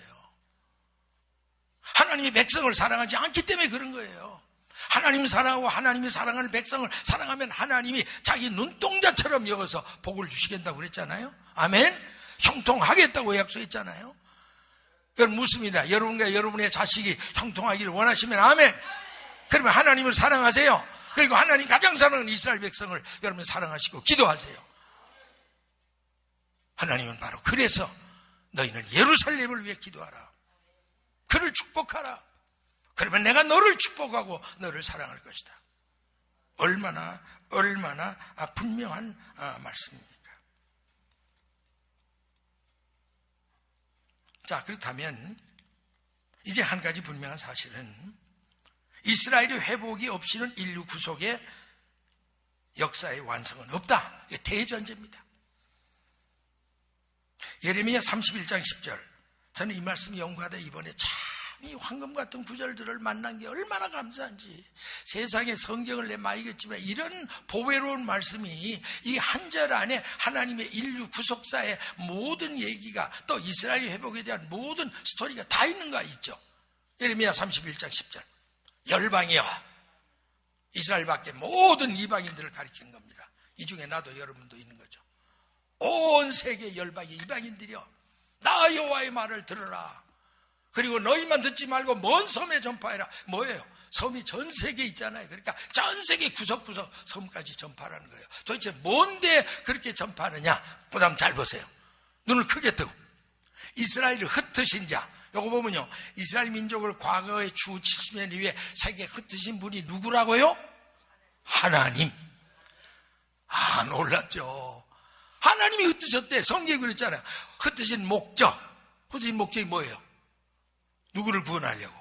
하나님이 백성을 사랑하지 않기 때문에 그런 거예요. 하나님 사랑하고 하나님이 사랑하는 백성을 사랑하면 하나님이 자기 눈동자처럼 여겨서 복을 주시겠다고 그랬잖아요. 아멘. 형통하겠다고 약속했잖아요. 여러분 묻습니다. 여러분과 여러분의 자식이 형통하기를 원하시면 아멘. 그러면 하나님을 사랑하세요. 그리고 하나님 가장 사랑하는 이스라엘 백성을 여러분 사랑하시고 기도하세요. 하나님은 바로 그래서 너희는 예루살렘을 위해 기도하라. 그를 축복하라. 그러면 내가 너를 축복하고 너를 사랑할 것이다. 얼마나 분명한 말씀입니다. 자, 그렇다면 이제 한 가지 분명한 사실은 이스라엘의 회복이 없이는 인류 구속의 역사의 완성은 없다. 이게 대전제입니다. 예레미야 31장 10절. 저는 이 말씀 연구하다 이번에 참 이 황금 같은 구절들을 만난 게 얼마나 감사한지. 세상에 성경을 내 많이 읽었지만 이런 보배로운 말씀이 이 한 절 안에 하나님의 인류 구속사의 모든 얘기가, 또 이스라엘 회복에 대한 모든 스토리가 다 있는가 있죠. 예레미야 31장 10절. 열방이여, 이스라엘 밖에 모든 이방인들을 가리키는 겁니다. 이 중에 나도 여러분도 있는 거죠. 온 세계 열방의 이방인들이여, 나 여호와의 말을 들으라. 그리고 너희만 듣지 말고 먼 섬에 전파해라. 뭐예요? 섬이 전 세계에 있잖아요. 그러니까 전 세계 구석구석 섬까지 전파하라는 거예요. 도대체 뭔데 그렇게 전파하느냐? 그 다음 잘 보세요. 눈을 크게 뜨고 이스라엘을 흩으신 자. 요거 보면요, 이스라엘 민족을 과거의 주 70년 이후에 세계에 흩으신 분이 누구라고요? 하나님. 아, 놀랍죠. 하나님이 흩으셨대. 성경에 그랬잖아요. 흩으신 목적. 흩으신 목적이 뭐예요? 누구를 구원하려고?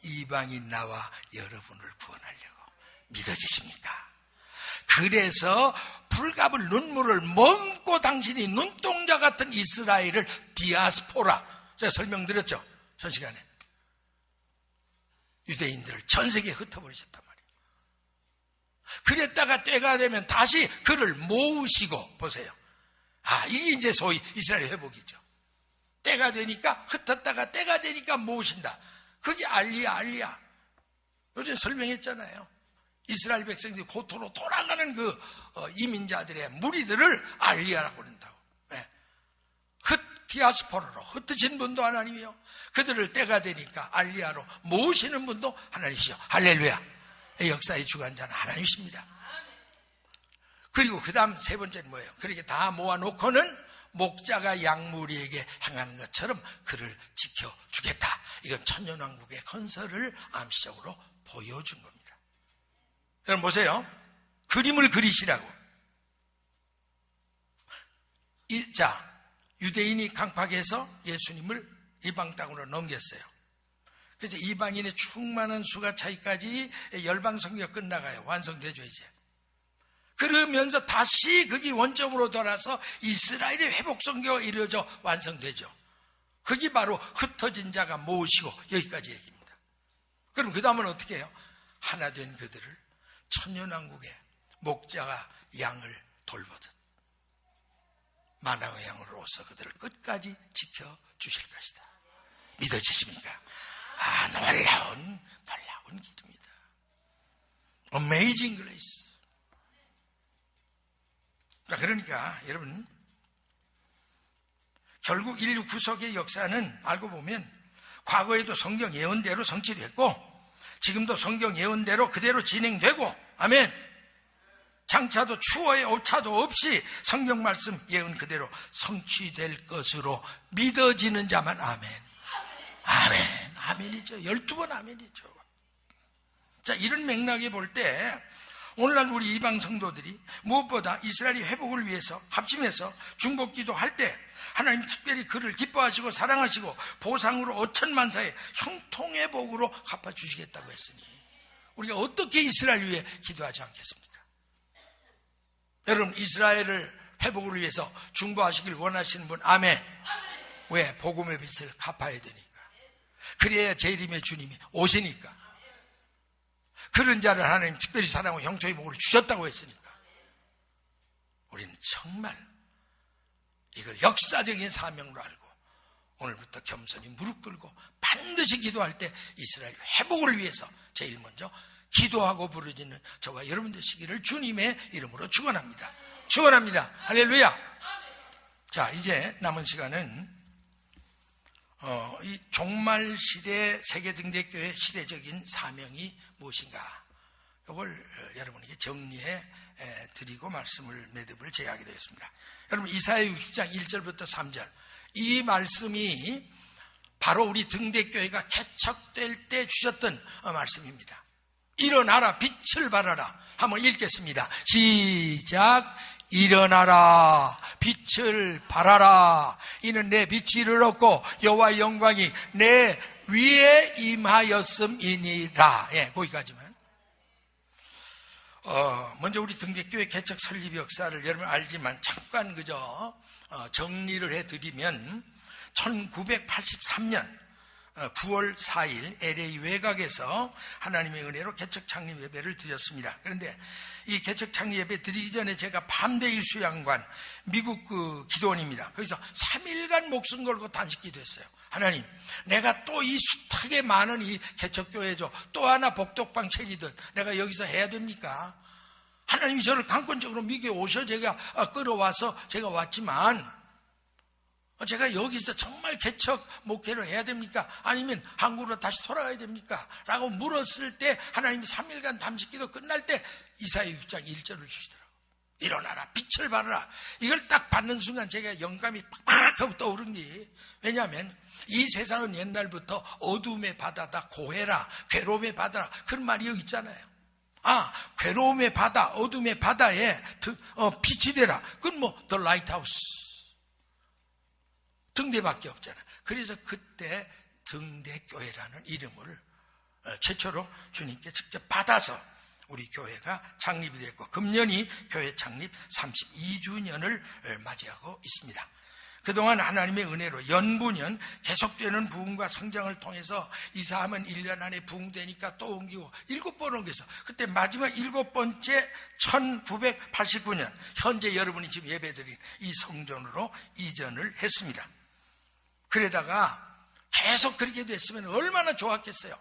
이방인 나와 여러분을 구원하려고. 믿어지십니까? 그래서 불갑을 눈물을 먹고 당신이 눈동자 같은 이스라엘을 디아스포라, 제가 설명드렸죠, 전 시간에. 유대인들을 전 세계에 흩어버리셨단 말이에요. 그랬다가 때가 되면 다시 그를 모으시고, 보세요. 아, 이게 이제 소위 이스라엘 회복이죠. 때가 되니까 흩었다가 때가 되니까 모으신다. 그게 알리야. 요즘 설명했잖아요. 이스라엘 백성들이 고토로 돌아가는 그 이민자들의 무리들을 알리야라고 그런다고. 네. 디아스포라로 흩으신 분도 하나님이요, 그들을 때가 되니까 알리야로 모으시는 분도 하나님이시요. 할렐루야. 역사의 주관자는 하나님이십니다. 그리고 그 다음 세 번째는 뭐예요? 그렇게 다 모아놓고는 목자가 양무리에게 행하는 것처럼 그를 지켜주겠다. 이건 천년왕국의 건설을 암시적으로 보여준 겁니다. 여러분 보세요. 그림을 그리시라고. 자, 유대인이 강팍해서 예수님을 이방 땅으로 넘겼어요. 그래서 이방인의 충만한 수가 차이까지 열방 성교가 끝나가요. 완성되죠 이제. 그러면서 다시 그게 원점으로 돌아서 이스라엘의 회복 선교가 이루어져 완성되죠. 그게 바로 흩어진 자가 모으시고 여기까지 얘기입니다. 그럼 그 다음은 어떻게 해요? 하나 된 그들을 천년왕국의 목자가 양을 돌보듯 만왕의 양으로서 그들을 끝까지 지켜주실 것이다. 믿어지십니까? 아, 놀라운 길입니다. Amazing grace. 그러니까 여러분, 결국 인류 구속의 역사는 알고 보면 과거에도 성경 예언대로 성취됐고 지금도 성경 예언대로 그대로 진행되고, 아멘. 장차도 추워의 오차도 없이 성경 말씀 예언 그대로 성취될 것으로 믿어지는 자만 아멘. 아멘. 아멘이죠. 12번 아멘이죠. 자, 이런 맥락에 볼 때 오늘날 우리 이방 성도들이 무엇보다 이스라엘의 회복을 위해서 합심해서 중보 기도할 때 하나님 특별히 그를 기뻐하시고 사랑하시고 보상으로 5천만사의 형통의 복으로 갚아주시겠다고 했으니 우리가 어떻게 이스라엘 위해 기도하지 않겠습니까? 여러분, 이스라엘을 회복을 위해서 중보하시길 원하시는 분 아멘. 왜? 복음의 빚을 갚아야 되니까. 그래야 재림의 주님이 오시니까. 그런 자를 하나님 특별히 사랑하고 형통의 복을 주셨다고 했으니까 우리는 정말 이걸 역사적인 사명으로 알고 오늘부터 겸손히 무릎 꿇고 반드시 기도할 때 이스라엘 회복을 위해서 제일 먼저 기도하고 부르짖는 저와 여러분 되시기를 주님의 이름으로 축원합니다. 축원합니다. 할렐루야. 자, 이제 남은 시간은 이 종말 시대 세계등대교회 시대적인 사명이 무엇인가, 이걸 여러분에게 정리해 드리고 말씀을 매듭을 제하게 되겠습니다. 여러분, 이사야 60장 1절부터 3절, 이 말씀이 바로 우리 등대교회가 개척될 때 주셨던 말씀입니다. 일어나라, 빛을 발하라. 한번 읽겠습니다. 시작. 일어나라, 빛을 발하라. 이는 내 빛이 이르렀고 여호와의 영광이 내 위에 임하였음이니라. 예, 거기까지만. 먼저 우리 등대교회 개척 설립 역사를 여러분 알지만 잠깐 그저 정리를 해드리면 1983년 9월 4일 LA 외곽에서 하나님의 은혜로 개척 창립 예배를 드렸습니다. 그런데 이 개척 창립 예배 드리기 전에 제가 밤대일 수양관 미국 그 기도원입니다. 거기서 3일간 목숨 걸고 단식 기도했어요. 하나님, 내가 또 이 숱하게 많은 이 개척교회죠, 또 하나 복덕방 체리듯 내가 여기서 해야 됩니까? 하나님이 저를 강권적으로 미국에 오셔 제가 끌어와서 제가 왔지만 제가 여기서 정말 개척 목회를 해야 됩니까? 아니면 한국으로 다시 돌아가야 됩니까? 라고 물었을 때 하나님이 3일간 담식기도 끝날 때 이사야 6장 1절을 주시더라고요. 일어나라, 빛을 발하라. 이걸 딱 받는 순간 제가 영감이 팍팍 하고 떠오른 게, 왜냐하면 이 세상은 옛날부터 어둠의 바다다, 고해라, 괴로움의 바다라, 그런 말이 여기 있잖아요. 괴로움의 바다, 어둠의 바다에 빛이 되라. 그건 뭐 The Lighthouse, 등대밖에 없잖아요. 그래서 그때 등대교회라는 이름을 최초로 주님께 직접 받아서 우리 교회가 창립이 됐고, 금년이 교회 창립 32주년을 맞이하고 있습니다. 그동안 하나님의 은혜로 연부년 계속되는 부흥과 성장을 통해서 이사하면 1년 안에 부흥되니까 또 옮기고 7번 옮겨서 그때 마지막 7번째 1989년 현재 여러분이 지금 예배드린 이 성전으로 이전을 했습니다. 그러다가 계속 그렇게 됐으면 얼마나 좋았겠어요.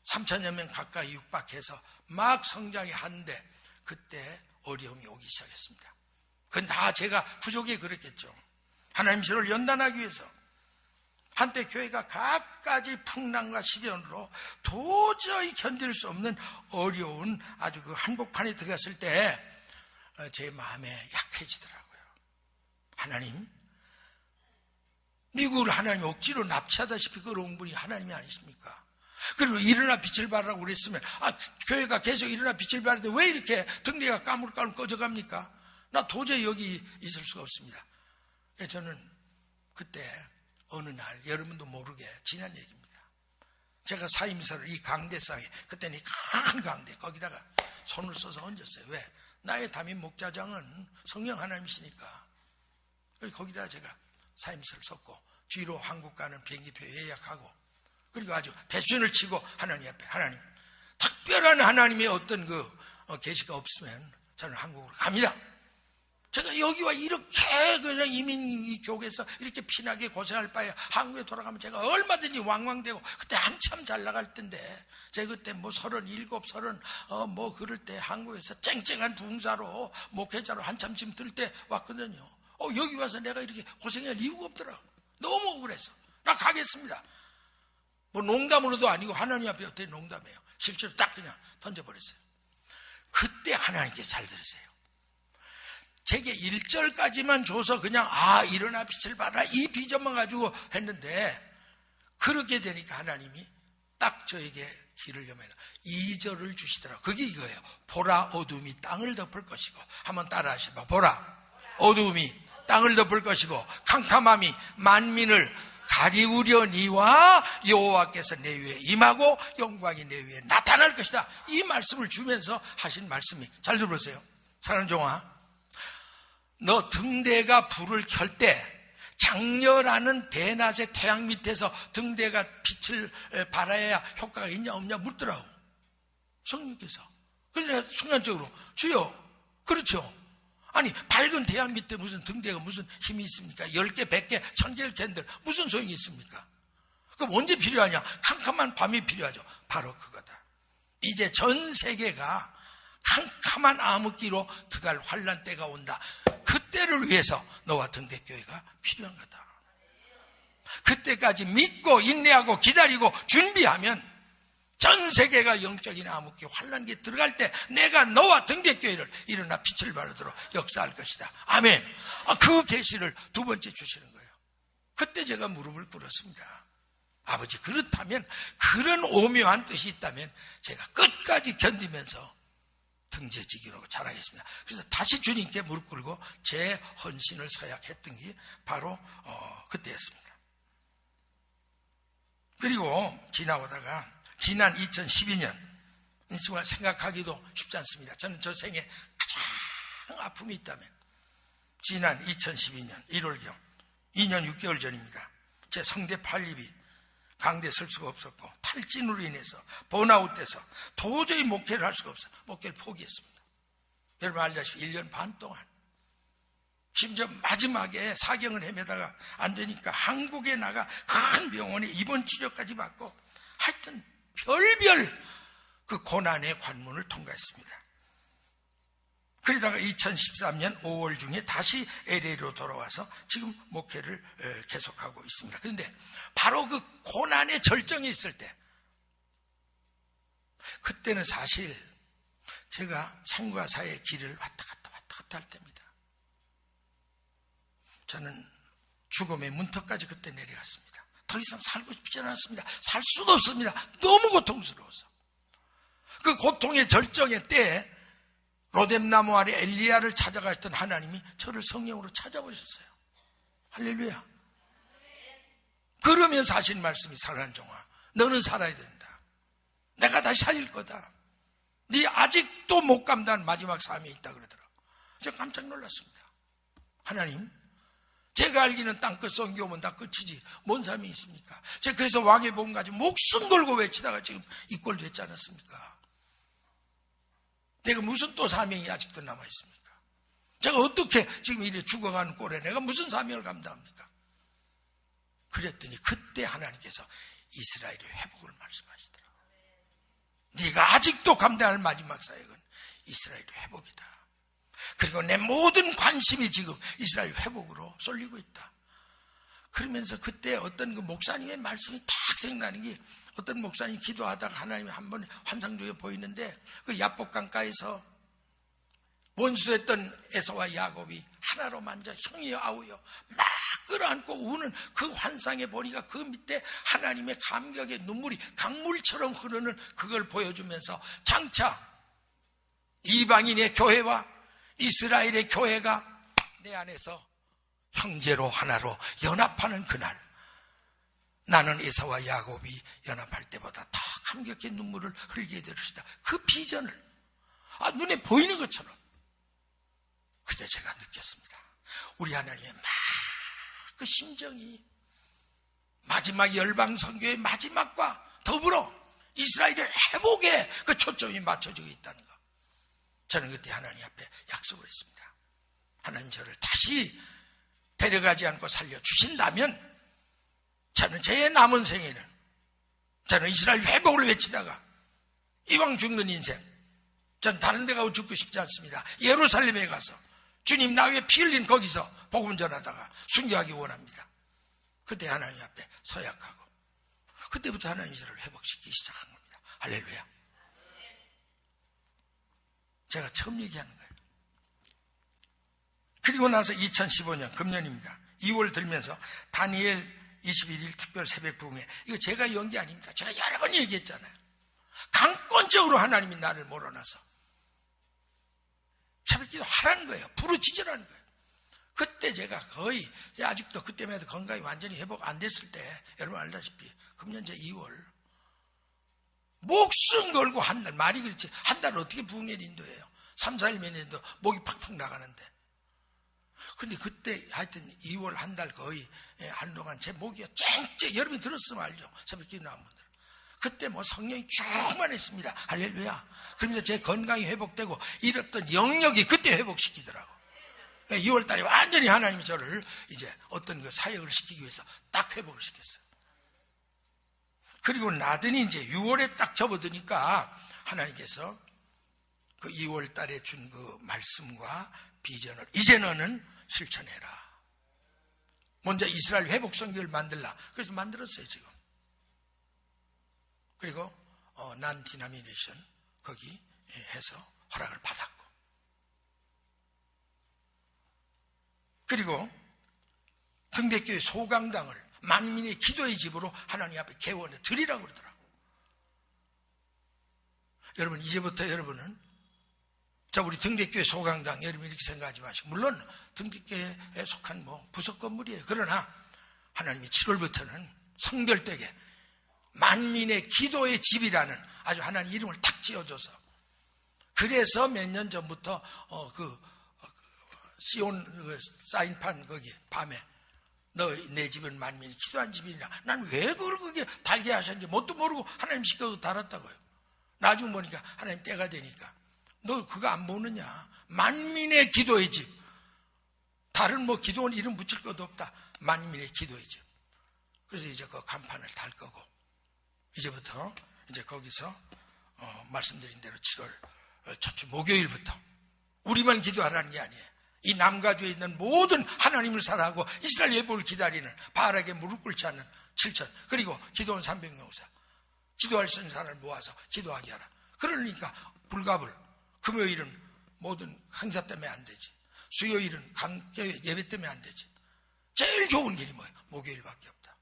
3천여 명 가까이 육박해서 막 성장이 한데 그때 어려움이 오기 시작했습니다. 그건 다 제가 부족해 그랬겠죠. 하나님 저를 연단하기 위해서 한때 교회가 갖가지 풍랑과 시련으로 도저히 견딜 수 없는 어려운 아주 그 한복판에 들어갔을 때 제 마음에 약해지더라고요. 하나님, 미국을 하나님 억지로 납치하다시피 끌어온 분이 하나님이 아니십니까? 그리고 일어나 빛을 발하라고 그랬으면 교회가 계속 일어나 빛을 발하는데 왜 이렇게 등대가 까물까물 꺼져갑니까? 나 도저히 여기 있을 수가 없습니다. 저는 그때 어느 날, 여러분도 모르게 지난 얘기입니다, 제가 사임사를 이 강대상에, 그때는 이 큰 강대 거기다가 손을 써서 얹었어요. 왜? 나의 담임 목자장은 성령 하나님이시니까. 거기다가 제가 사임사를 썼고 뒤로 한국 가는 비행기표 예약하고, 그리고 아주 배순을 치고 하나님 앞에, 하나님, 특별한 하나님의 어떤 그 계시가 없으면 저는 한국으로 갑니다. 제가 여기와 이렇게 그냥 이민 교계에서 이렇게 피나게 고생할 바에 한국에 돌아가면 제가 얼마든지 왕왕되고, 그때 한참 잘 나갈 텐데, 제가 그때 뭐 37, 30, 뭐 그럴 때 한국에서 쨍쨍한 부흥사로, 목회자로 한참 지금 들 때 왔거든요. 여기 와서 내가 이렇게 고생할 이유가 없더라고. 너무 억울해서. 나 가겠습니다. 뭐 농담으로도 아니고 하나님 앞에 어떻게 농담해요. 실제로 딱 그냥 던져버렸어요. 그때 하나님께 잘 들으세요. 제게 1절까지만 줘서 그냥 일어나 빛을 발하라 이 비전만 가지고 했는데 그렇게 되니까 하나님이 딱 저에게 길을 여면 2절을 주시더라고요. 그게 이거예요. 보라 어둠이 땅을 덮을 것이고, 한번 따라 하시봐. 보라 어둠이 땅을 덮을 것이고 캄캄함이 만민을 가리우려니와 여호와께서 내 위에 임하고 영광이 내 위에 나타날 것이다. 이 말씀을 주면서 하신 말씀이, 잘 들어보세요. 사랑하는 종아, 너 등대가 불을 켤 때 장렬하는 대낮의 태양 밑에서 등대가 빛을 발하여야 효과가 있냐 없냐 묻더라고 성령께서. 그래서 내가 순간적으로 주여, 그렇죠. 아니 밝은 태양 밑에 무슨 등대가 무슨 힘이 있습니까? 10개, 100개, 1000개를 캔들 무슨 소용이 있습니까? 그럼 언제 필요하냐? 캄캄한 밤이 필요하죠. 바로 그거다. 이제 전 세계가 캄캄한 암흑기로 들어갈 환난 때가 온다. 그때를 위해서 너와 등대교회가 필요한 거다. 그때까지 믿고 인내하고 기다리고 준비하면 전 세계가 영적인 암흑기 환난기에 들어갈 때 내가 너와 등대교회를 일어나 빛을 발하도록 역사할 것이다. 아멘. 그 계시를 두 번째 주시는 거예요. 그때 제가 무릎을 꿇었습니다. 아버지, 그렇다면, 그런 오묘한 뜻이 있다면 제가 끝까지 견디면서 등재지기로 잘하겠습니다. 그래서 다시 주님께 무릎 꿇고 제 헌신을 서약했던 게 바로 그때였습니다. 그리고 지나오다가 지난 2012년, 정말 생각하기도 쉽지 않습니다. 저는 저 생에 가장 아픔이 있다면 지난 2012년 1월경 2년 6개월 전입니다. 제 성대 팔립이 강대 설 수가 없었고 탈진으로 인해서 번아웃돼서 도저히 목회를 할 수가 없어요. 목회를 포기했습니다. 여러분 알다시피 1년 반 동안, 심지어 마지막에 사경을 헤매다가 안 되니까 한국에 나가 큰 병원에 입원 치료까지 받고 하여튼 별별 그 고난의 관문을 통과했습니다. 그러다가 2013년 5월 중에 다시 LA로 돌아와서 지금 목회를 계속하고 있습니다. 그런데 바로 그 고난의 절정이 있을 때, 그때는 사실 제가 생과 사의 길을 왔다 갔다 할 때입니다. 저는 죽음의 문턱까지 그때 내려갔습니다. 더 이상 살고 싶지 않았습니다. 살 수도 없습니다. 너무 고통스러워서. 그 고통의 절정의 때에 로뎀나무 아래 엘리야를 찾아가셨던 하나님이 저를 성령으로 찾아보셨어요. 할렐루야. 그러면서 하신 말씀이, 사랑하는 종아, 너는 살아야 된다. 내가 다시 살릴 거다. 네 아직도 못 감당한 마지막 삶이 있다 그러더라고요. 제가 깜짝 놀랐습니다. 하나님, 제가 알기는 땅끝 선교 오면 다 끝이지 뭔 삶이 있습니까? 제가 그래서 왕의 복음 가지고 목숨 걸고 외치다가 지금 이 꼴 됐지 않았습니까? 내가 무슨 또 사명이 아직도 남아있습니까? 제가 어떻게 지금 이래 죽어가는 꼴에 내가 무슨 사명을 감당합니까? 그랬더니 그때 하나님께서 이스라엘의 회복을 말씀하시더라고요. 네가 아직도 감당할 마지막 사역은 이스라엘의 회복이다. 그리고 내 모든 관심이 지금 이스라엘 회복으로 쏠리고 있다. 그러면서 그때 어떤 그 목사님의 말씀이 딱 생각나는 게, 어떤 목사님이 기도하다가 하나님이 한 번 환상 중에 보이는데, 그 야복강가에서 원수했던 에서와 야곱이 하나로 만져 형이여 아우여 막 끌어안고 우는 그 환상에 보니까 그 밑에 하나님의 감격의 눈물이 강물처럼 흐르는 그걸 보여주면서 장차 이방인의 교회와 이스라엘의 교회가 내 안에서 형제로 하나로 연합하는 그날, 나는 에사와 야곱이 연합할 때보다 더 감격의 눈물을 흘리게 될 것이다. 그 비전을 눈에 보이는 것처럼 그때 제가 느꼈습니다. 우리 하나님의 막 그 심정이 마지막 열방 선교의 마지막과 더불어 이스라엘의 회복에 그 초점이 맞춰지고 있다는 것, 저는 그때 하나님 앞에 약속을 했습니다. 하나님 저를 다시 데려가지 않고 살려주신다면 저는 제 남은 생에는, 저는 이스라엘 회복을 외치다가 이왕 죽는 인생, 저는 다른 데 가고 죽고 싶지 않습니다. 예루살렘에 가서 주님 나 위에 피 흘린 거기서 복음 전하다가 순교하기 원합니다. 그때 하나님 앞에 서약하고, 그때부터 하나님이 저를 회복시키기 시작한 겁니다. 할렐루야. 제가 처음 얘기하는 거예요. 그리고 나서 2015년 금년입니다. 2월 들면서 다니엘 21일 특별 새벽 부흥회, 이거 제가 연 게 아닙니다. 제가 여러 번 얘기했잖아요. 강권적으로 하나님이 나를 몰아놔서 새벽기도 하라는 거예요. 부르짖으라는 거예요. 그때 제가 거의, 아직도 그때만 해도 건강이 완전히 회복 안 됐을 때, 여러분 알다시피 금년 제 2월 목숨 걸고 한 달, 말이 그렇지 한 달 어떻게 부흥회를 인도해요. 3, 4일만 해도 목이 팍팍 나가는데. 근데 그때 하여튼 2월 한 달 거의 한동안 제 목이 쨍쨍, 여러분이 들었으면 알죠. 새벽기도 나온 분들. 그때 뭐 성령이 충만했습니다. 할렐루야. 그러면서 제 건강이 회복되고 잃었던 영역이 그때 회복시키더라고. 2월 달에 완전히 하나님이 저를 이제 어떤 그 사역을 시키기 위해서 딱 회복을 시켰어요. 그리고 나더니 이제 6월에 딱 접어드니까 하나님께서 그 2월 달에 준 그 말씀과 비전을 이제 너는 실천해라. 먼저 이스라엘 회복 선교를 만들라. 그래서 만들었어요, 지금. 그리고 난 디나미네이션 거기 해서 허락을 받았고, 그리고 등대교회 소강당을 만민의 기도의 집으로 하나님 앞에 개원해 드리라고 그러더라고요. 여러분, 이제부터 여러분은, 자, 우리 등대교회 소강당, 여러분 이렇게 생각하지 마시고, 물론 등대교회에 속한 뭐 부속 건물이에요. 그러나 하나님이 7월부터는 성별되게 만민의 기도의 집이라는 아주 하나님 이름을 탁 지어줘서, 그래서 몇 년 전부터 시온 그 사인판 거기 밤에 너 내 집은 만민이 기도한 집이냐. 난 왜 그걸 그게 달게 하셨는지 뭣도 모르고 하나님 시켜서 달았다고요. 나중 보니까 하나님 때가 되니까 너 그거 안 보느냐. 만민의 기도의 집. 다른 뭐 기도원 이름 붙일 것도 없다. 만민의 기도의 집. 그래서 이제 그 간판을 달 거고, 이제부터 이제 거기서 말씀드린 대로 7월 첫주 목요일부터 우리만 기도하라는 게 아니에요. 이 남가주에 있는 모든 하나님을 사랑하고 이스라엘 예복을 기다리는, 바알에게 무릎 꿇지 않는 7천, 그리고 기도원 300명사, 기도할 수 있는 사람을 모아서 기도하게 하라. 그러니까 불가불, 금요일은 모든 행사 때문에 안 되지, 수요일은 강교회 예배 때문에 안 되지. 제일 좋은 길이 뭐예요? 목요일밖에 없다.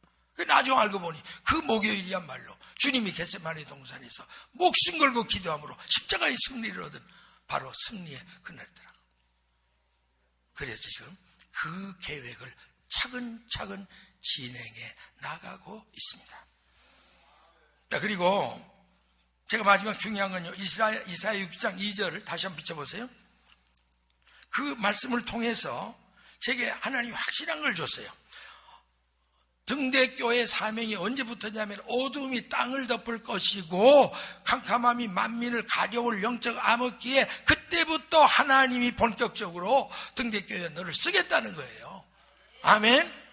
나중에 알고 보니 그 목요일이야말로 주님이 겟세마네 동산에서 목숨 걸고 기도함으로 십자가의 승리를 얻은 바로 승리의 그날이더라고. 그래서 지금 그 계획을 차근차근 진행해 나가고 있습니다. 자, 그리고 제가 마지막 중요한 건요, 이사야 6장 2절을 다시 한번 비춰보세요. 그 말씀을 통해서 제게 하나님이 확실한 걸 줬어요. 등대교회 사명이 언제부터냐면 어둠이 땅을 덮을 것이고 캄캄함이 만민을 가려울 영적 암흑기에, 그때부터 하나님이 본격적으로 등대교회에 너를 쓰겠다는 거예요. 아멘.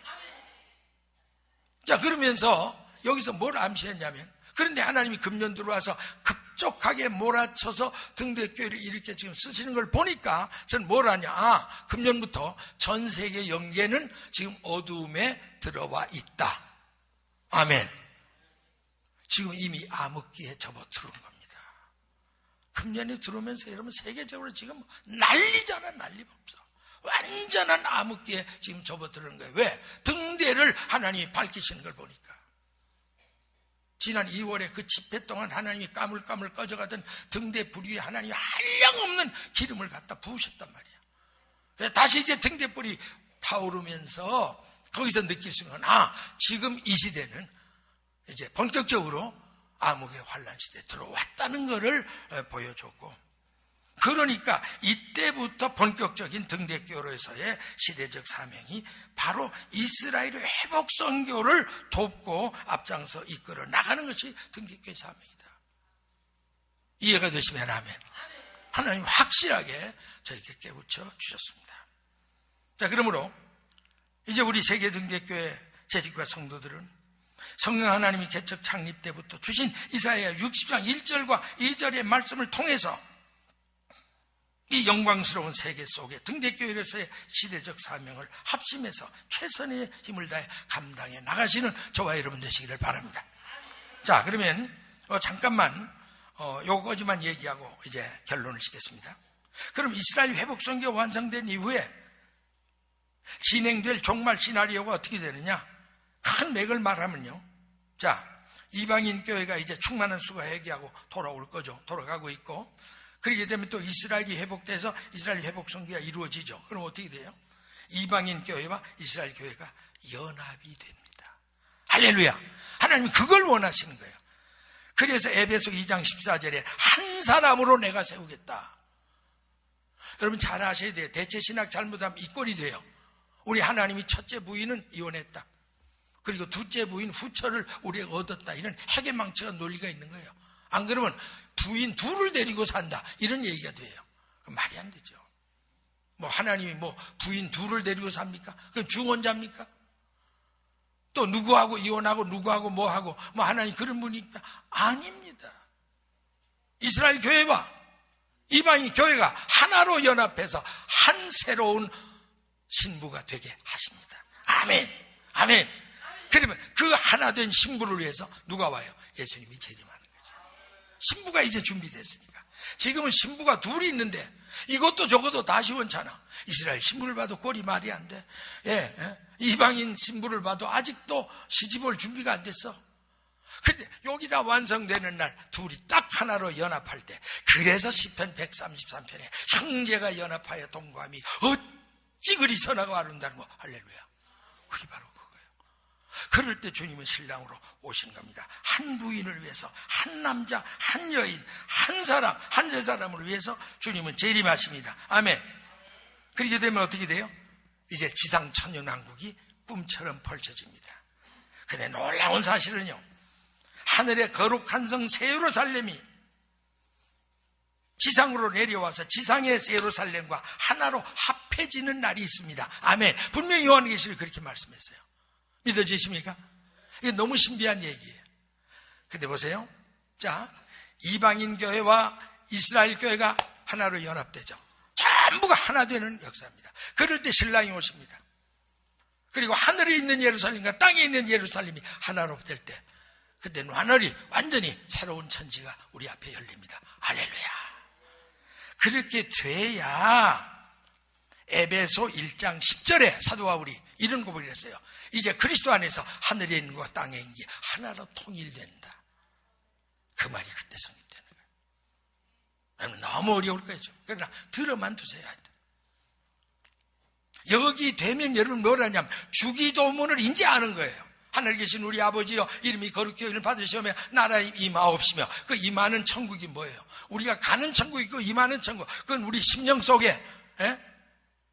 자, 그러면서 여기서 뭘 암시했냐면, 그런데 하나님이 금년 들어와서 급속하게 몰아쳐서 등대교회를 이렇게 지금 쓰시는 걸 보니까 저는 뭘 하냐, 금년부터 전 세계 영계는 지금 어두움에 들어와 있다. 아멘. 지금 이미 암흑기에 접어들어온 겁니다. 금년에 들어오면서 여러분 세계적으로 지금 난리잖아, 난리법석. 완전한 암흑기에 지금 접어드는 거예요. 왜? 등대를 하나님이 밝히시는 걸 보니까. 지난 2월에 그 집회 동안 하나님이 까물까물 꺼져가던 등대 불 위에 하나님이 한량없는 기름을 갖다 부으셨단 말이야. 그래서 다시 이제 등대불이 타오르면서 거기서 느낄 수 있는 건, 지금 이 시대는 이제 본격적으로 암흑의 환란 시대에 들어왔다는 것을 보여줬고, 그러니까 이때부터 본격적인 등대교로에서의 시대적 사명이 바로 이스라엘의 회복 선교를 돕고 앞장서 이끌어 나가는 것이 등대교의 사명이다. 이해가 되시면 아멘. 하나님 확실하게 저에게 깨우쳐 주셨습니다. 자, 그러므로 이제 우리 세계 등대교회 재직과 성도들은 성령 하나님이 개척 창립 때부터 주신 이사야 60장 1절과 2절의 말씀을 통해서 이 영광스러운 세계 속에 등대교회로서의 시대적 사명을 합심해서 최선의 힘을 다해 감당해 나가시는 저와 여러분 되시기를 바랍니다. 자, 그러면 잠깐만 요거지만 얘기하고 이제 결론을 짓겠습니다. 그럼 이스라엘 회복 선교가 완성된 이후에 진행될 종말 시나리오가 어떻게 되느냐? 큰 맥을 말하면요. 자, 이방인 교회가 이제 충만한 수가 회개하고 돌아올 거죠. 돌아가고 있고, 그렇게 되면 또 이스라엘이 회복돼서 이스라엘 회복 선교가 이루어지죠. 그럼 어떻게 돼요? 이방인 교회와 이스라엘 교회가 연합이 됩니다. 할렐루야. 하나님이 그걸 원하시는 거예요. 그래서 에베소 2장 14절에 한 사람으로 내가 세우겠다. 여러분 잘 아셔야 돼요. 대체신학 잘못하면 이 꼴이 돼요. 우리 하나님이 첫째 부인은 이혼했다. 그리고 둘째 부인 후처를 우리가 얻었다. 이런 해계망측한 논리가 있는 거예요. 안 그러면 부인 둘을 데리고 산다. 이런 얘기가 돼요. 그럼 말이 안 되죠. 뭐 하나님이 뭐 부인 둘을 데리고 삽니까? 그럼 중혼자입니까? 또 누구하고 이혼하고 누구하고 뭐하고 뭐 하나님 그런 분입니까? 아닙니다. 이스라엘 교회와 이방인 교회가 하나로 연합해서 한 새로운 신부가 되게 하십니다. 아멘. 아멘. 그러면 그 하나 된 신부를 위해서 누가 와요? 예수님이 재림하는 거죠. 신부가 이제 준비됐으니까. 지금은 신부가 둘이 있는데 이것도 저것도 다 시원찮아. 이스라엘 신부를 봐도 꼴이 말이 안 돼. 이방인 신부를 봐도 아직도 시집올 준비가 안 됐어. 근데 여기다 완성되는 날 둘이 딱 하나로 연합할 때, 그래서 시편 133편에 형제가 연합하여 동거함이 어찌 그리 선하고 아름다운 거. 할렐루야. 그게 바로 그거예요. 그럴 때 주님은 신랑으로 오신 겁니다. 한 부인을 위해서, 한 남자, 한 여인, 한 사람, 한 세 사람을 위해서 주님은 재림하십니다. 아멘. 그렇게 되면 어떻게 돼요? 이제 지상 천년왕국이 꿈처럼 펼쳐집니다. 근데 놀라운 사실은요, 하늘의 거룩한 성 새 예루살렘이 지상으로 내려와서 지상의 예루살렘과 하나로 합해지는 날이 있습니다. 아멘. 분명히 요한계시를 그렇게 말씀했어요. 믿어지십니까? 이게 너무 신비한 얘기예요. 근데 보세요. 자, 이방인 교회와 이스라엘 교회가 하나로 연합되죠. 전부가 하나 되는 역사입니다. 그럴 때 신랑이 오십니다. 그리고 하늘에 있는 예루살렘과 땅에 있는 예루살렘이 하나로 될 때, 그때는 하늘이 완전히 새로운 천지가 우리 앞에 열립니다. 할렐루야. 그렇게 돼야 에베소 1장 10절에 사도 바울이 이런 고백을 했어요. 이제 그리스도 안에서 하늘에 있는 것과 땅에 있는 게 하나로 통일된다. 그 말이 그때 성립되는 거예요. 너무 어려울 거죠. 그러나 들어만 두세요. 여기 되면 여러분 뭘 하냐면 주기도문을 이제 아는 거예요. 하늘에 계신 우리 아버지여, 이름이 거룩히 여김을 받으시오며 나라의 임하옵시며. 그 임하는 천국이 뭐예요? 우리가 가는 천국이 있고 임하는 천국, 그건 우리 심령 속에,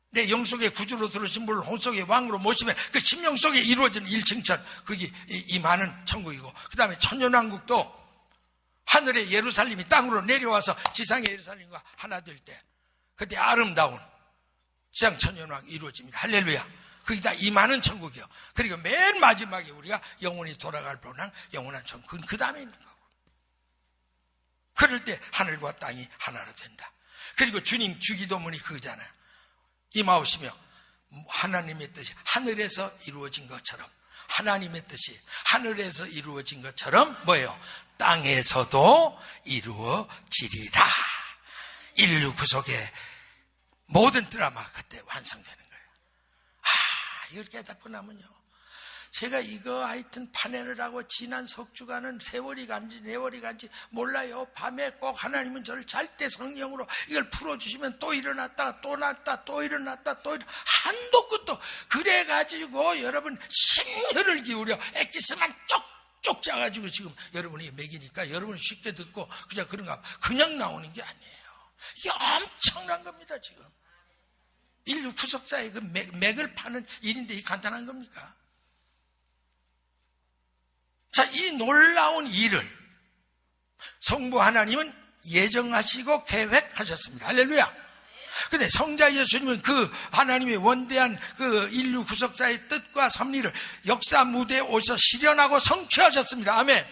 내 영 속에 구주로 들어오신 분을 혼 속에 왕으로 모시면 그 심령 속에 이루어지는 일층천, 그게 임하는 천국이고, 그 다음에 천년왕국도 하늘의 예루살렘이 땅으로 내려와서 지상의 예루살렘과 하나 될 때, 그때 아름다운 지상 천년왕국이 이루어집니다. 할렐루야. 그게 다 임하는 천국이요. 그리고 맨 마지막에 우리가 영원히 돌아갈 뻔한 영원한 천국은 그 다음에 있는 거고. 그럴 때 하늘과 땅이 하나로 된다. 그리고 주님 주기도문이 그거잖아요. 임하오시며 하나님의 뜻이 하늘에서 이루어진 것처럼, 하나님의 뜻이 하늘에서 이루어진 것처럼 뭐예요? 땅에서도 이루어지리라. 인류 구속의 모든 드라마가 그때 완성되는 거예요. 이걸 깨닫고 나면요, 제가 이거 하여튼 파내를 하고 지난 석주간은 세월이 간지 네월이 간지 몰라요. 밤에 꼭 하나님은 저를 잘 때 성령으로 이걸 풀어주시면 또 일어났다가 또 났다 또 일어났다 또 한도 끝도 그래가지고 여러분 심혈을 기울여 엑기스만 쪽쪽 짜가지고 지금 여러분이 먹이니까 여러분 쉽게 듣고 그냥 그런가, 그냥 나오는 게 아니에요. 이게 엄청난 겁니다. 지금 인류 구속사의 그 맥을 파는 일인데 이 간단한 겁니까? 자, 이 놀라운 일을 성부 하나님은 예정하시고 계획하셨습니다. 할렐루야. 근데 성자 예수님은 그 하나님의 원대한 그 인류 구속사의 뜻과 섭리를 역사 무대에 오셔서 실현하고 성취하셨습니다. 아멘.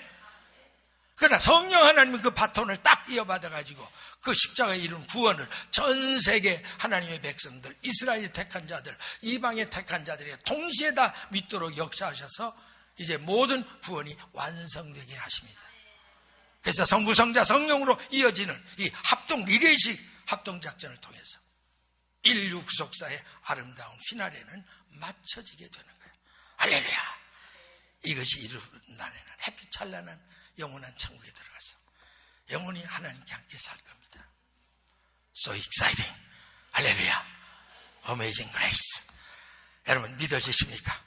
그러나 성령 하나님은 그 바톤을 딱 이어받아가지고 그 십자가에 이룬 구원을 전 세계 하나님의 백성들, 이스라엘의 택한 자들, 이방의 택한 자들에게 동시에 다 믿도록 역사하셔서 이제 모든 구원이 완성되게 하십니다. 그래서 성부, 성자, 성령으로 이어지는 이 합동 리레이식 합동작전을 통해서 인류 구속사의 아름다운 피나레는 맞춰지게 되는 거예요. 할렐루야. 이것이 이루어나는 햇빛 찬란한 영원한 천국에 들어가서 영원히 하나님께 함께 살 겁니다. So exciting. 할렐루야. Amazing grace. 여러분 믿어지십니까?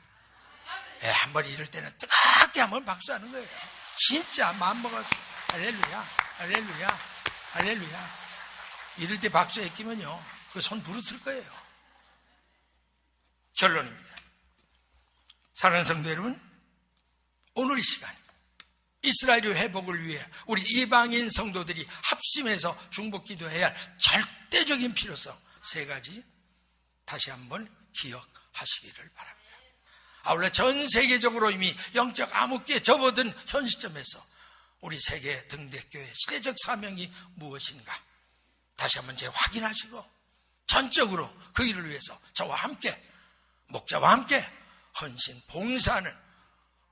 네, 한번 이럴 때는 뜨겁게 한번 박수하는 거예요. 진짜 마음먹어서 할렐루야, 할렐루야, 할렐루야. 이럴 때 박수에 끼면요 그 손 부르틀 거예요. 결론입니다. 사랑하는 성도 여러분, 오늘 이 시간 이스라엘의 회복을 위해 우리 이방인 성도들이 합심해서 중보 기도해야 할 절대적인 필요성 세 가지 다시 한번 기억하시기를 바랍니다. 아울러 전 세계적으로 이미 영적 암흑기에 접어든 현 시점에서 우리 세계 등대교회 시대적 사명이 무엇인가 다시 한번 재확인하시고 전적으로 그 일을 위해서 저와 함께 목자와 함께 헌신 봉사하는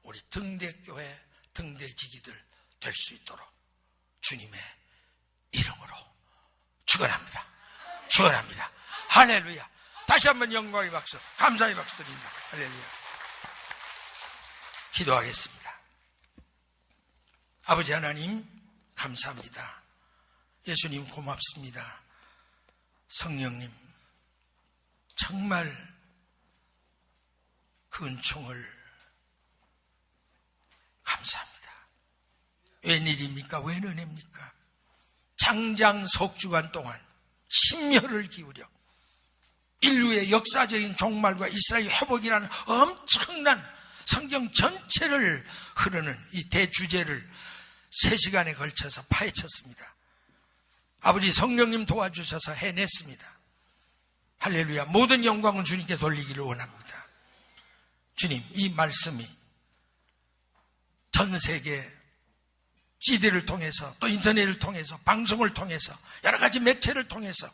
우리 등대교회 등대지기들 될 수 있도록 주님의 이름으로 축원합니다. 축원합니다. 할렐루야. 다시 한번 영광의 박수, 감사의 박수 드립니다. 할렐루야. 기도하겠습니다. 아버지 하나님 감사합니다. 예수님 고맙습니다. 성령님 정말 그 은총을 감사합니다. 웬일입니까? 웬 은혜입니까? 장장 석주간 동안 심혈을 기울여 인류의 역사적인 종말과 이스라엘 회복이라는 엄청난 성경 전체를 흐르는 이 대주제를 3시간에 걸쳐서 파헤쳤습니다. 아버지 성령님 도와주셔서 해냈습니다. 할렐루야. 모든 영광은 주님께 돌리기를 원합니다. 주님, 이 말씀이 전 세계 CD를 통해서 또 인터넷을 통해서 방송을 통해서 여러 가지 매체를 통해서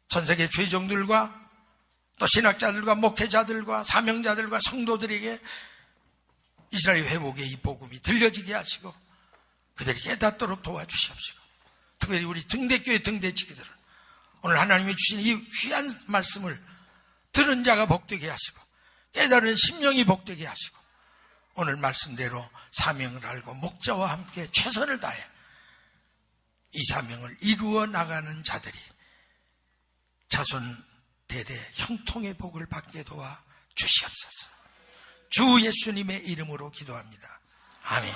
전 세계 죄종들과 또 신학자들과 목회자들과 사명자들과 성도들에게 이스라엘 회복의 이 복음이 들려지게 하시고 그들이 깨닫도록 도와주시옵시고 특별히 우리 등대교회 등대지기들은 오늘 하나님이 주신 이 귀한 말씀을 들은 자가 복되게 하시고 깨달은 심령이 복되게 하시고 오늘 말씀대로 사명을 알고 목자와 함께 최선을 다해 이 사명을 이루어 나가는 자들이 자손 대대 형통의 복을 받게 도와 주시옵소서. 주 예수님의 이름으로 기도합니다. 아멘.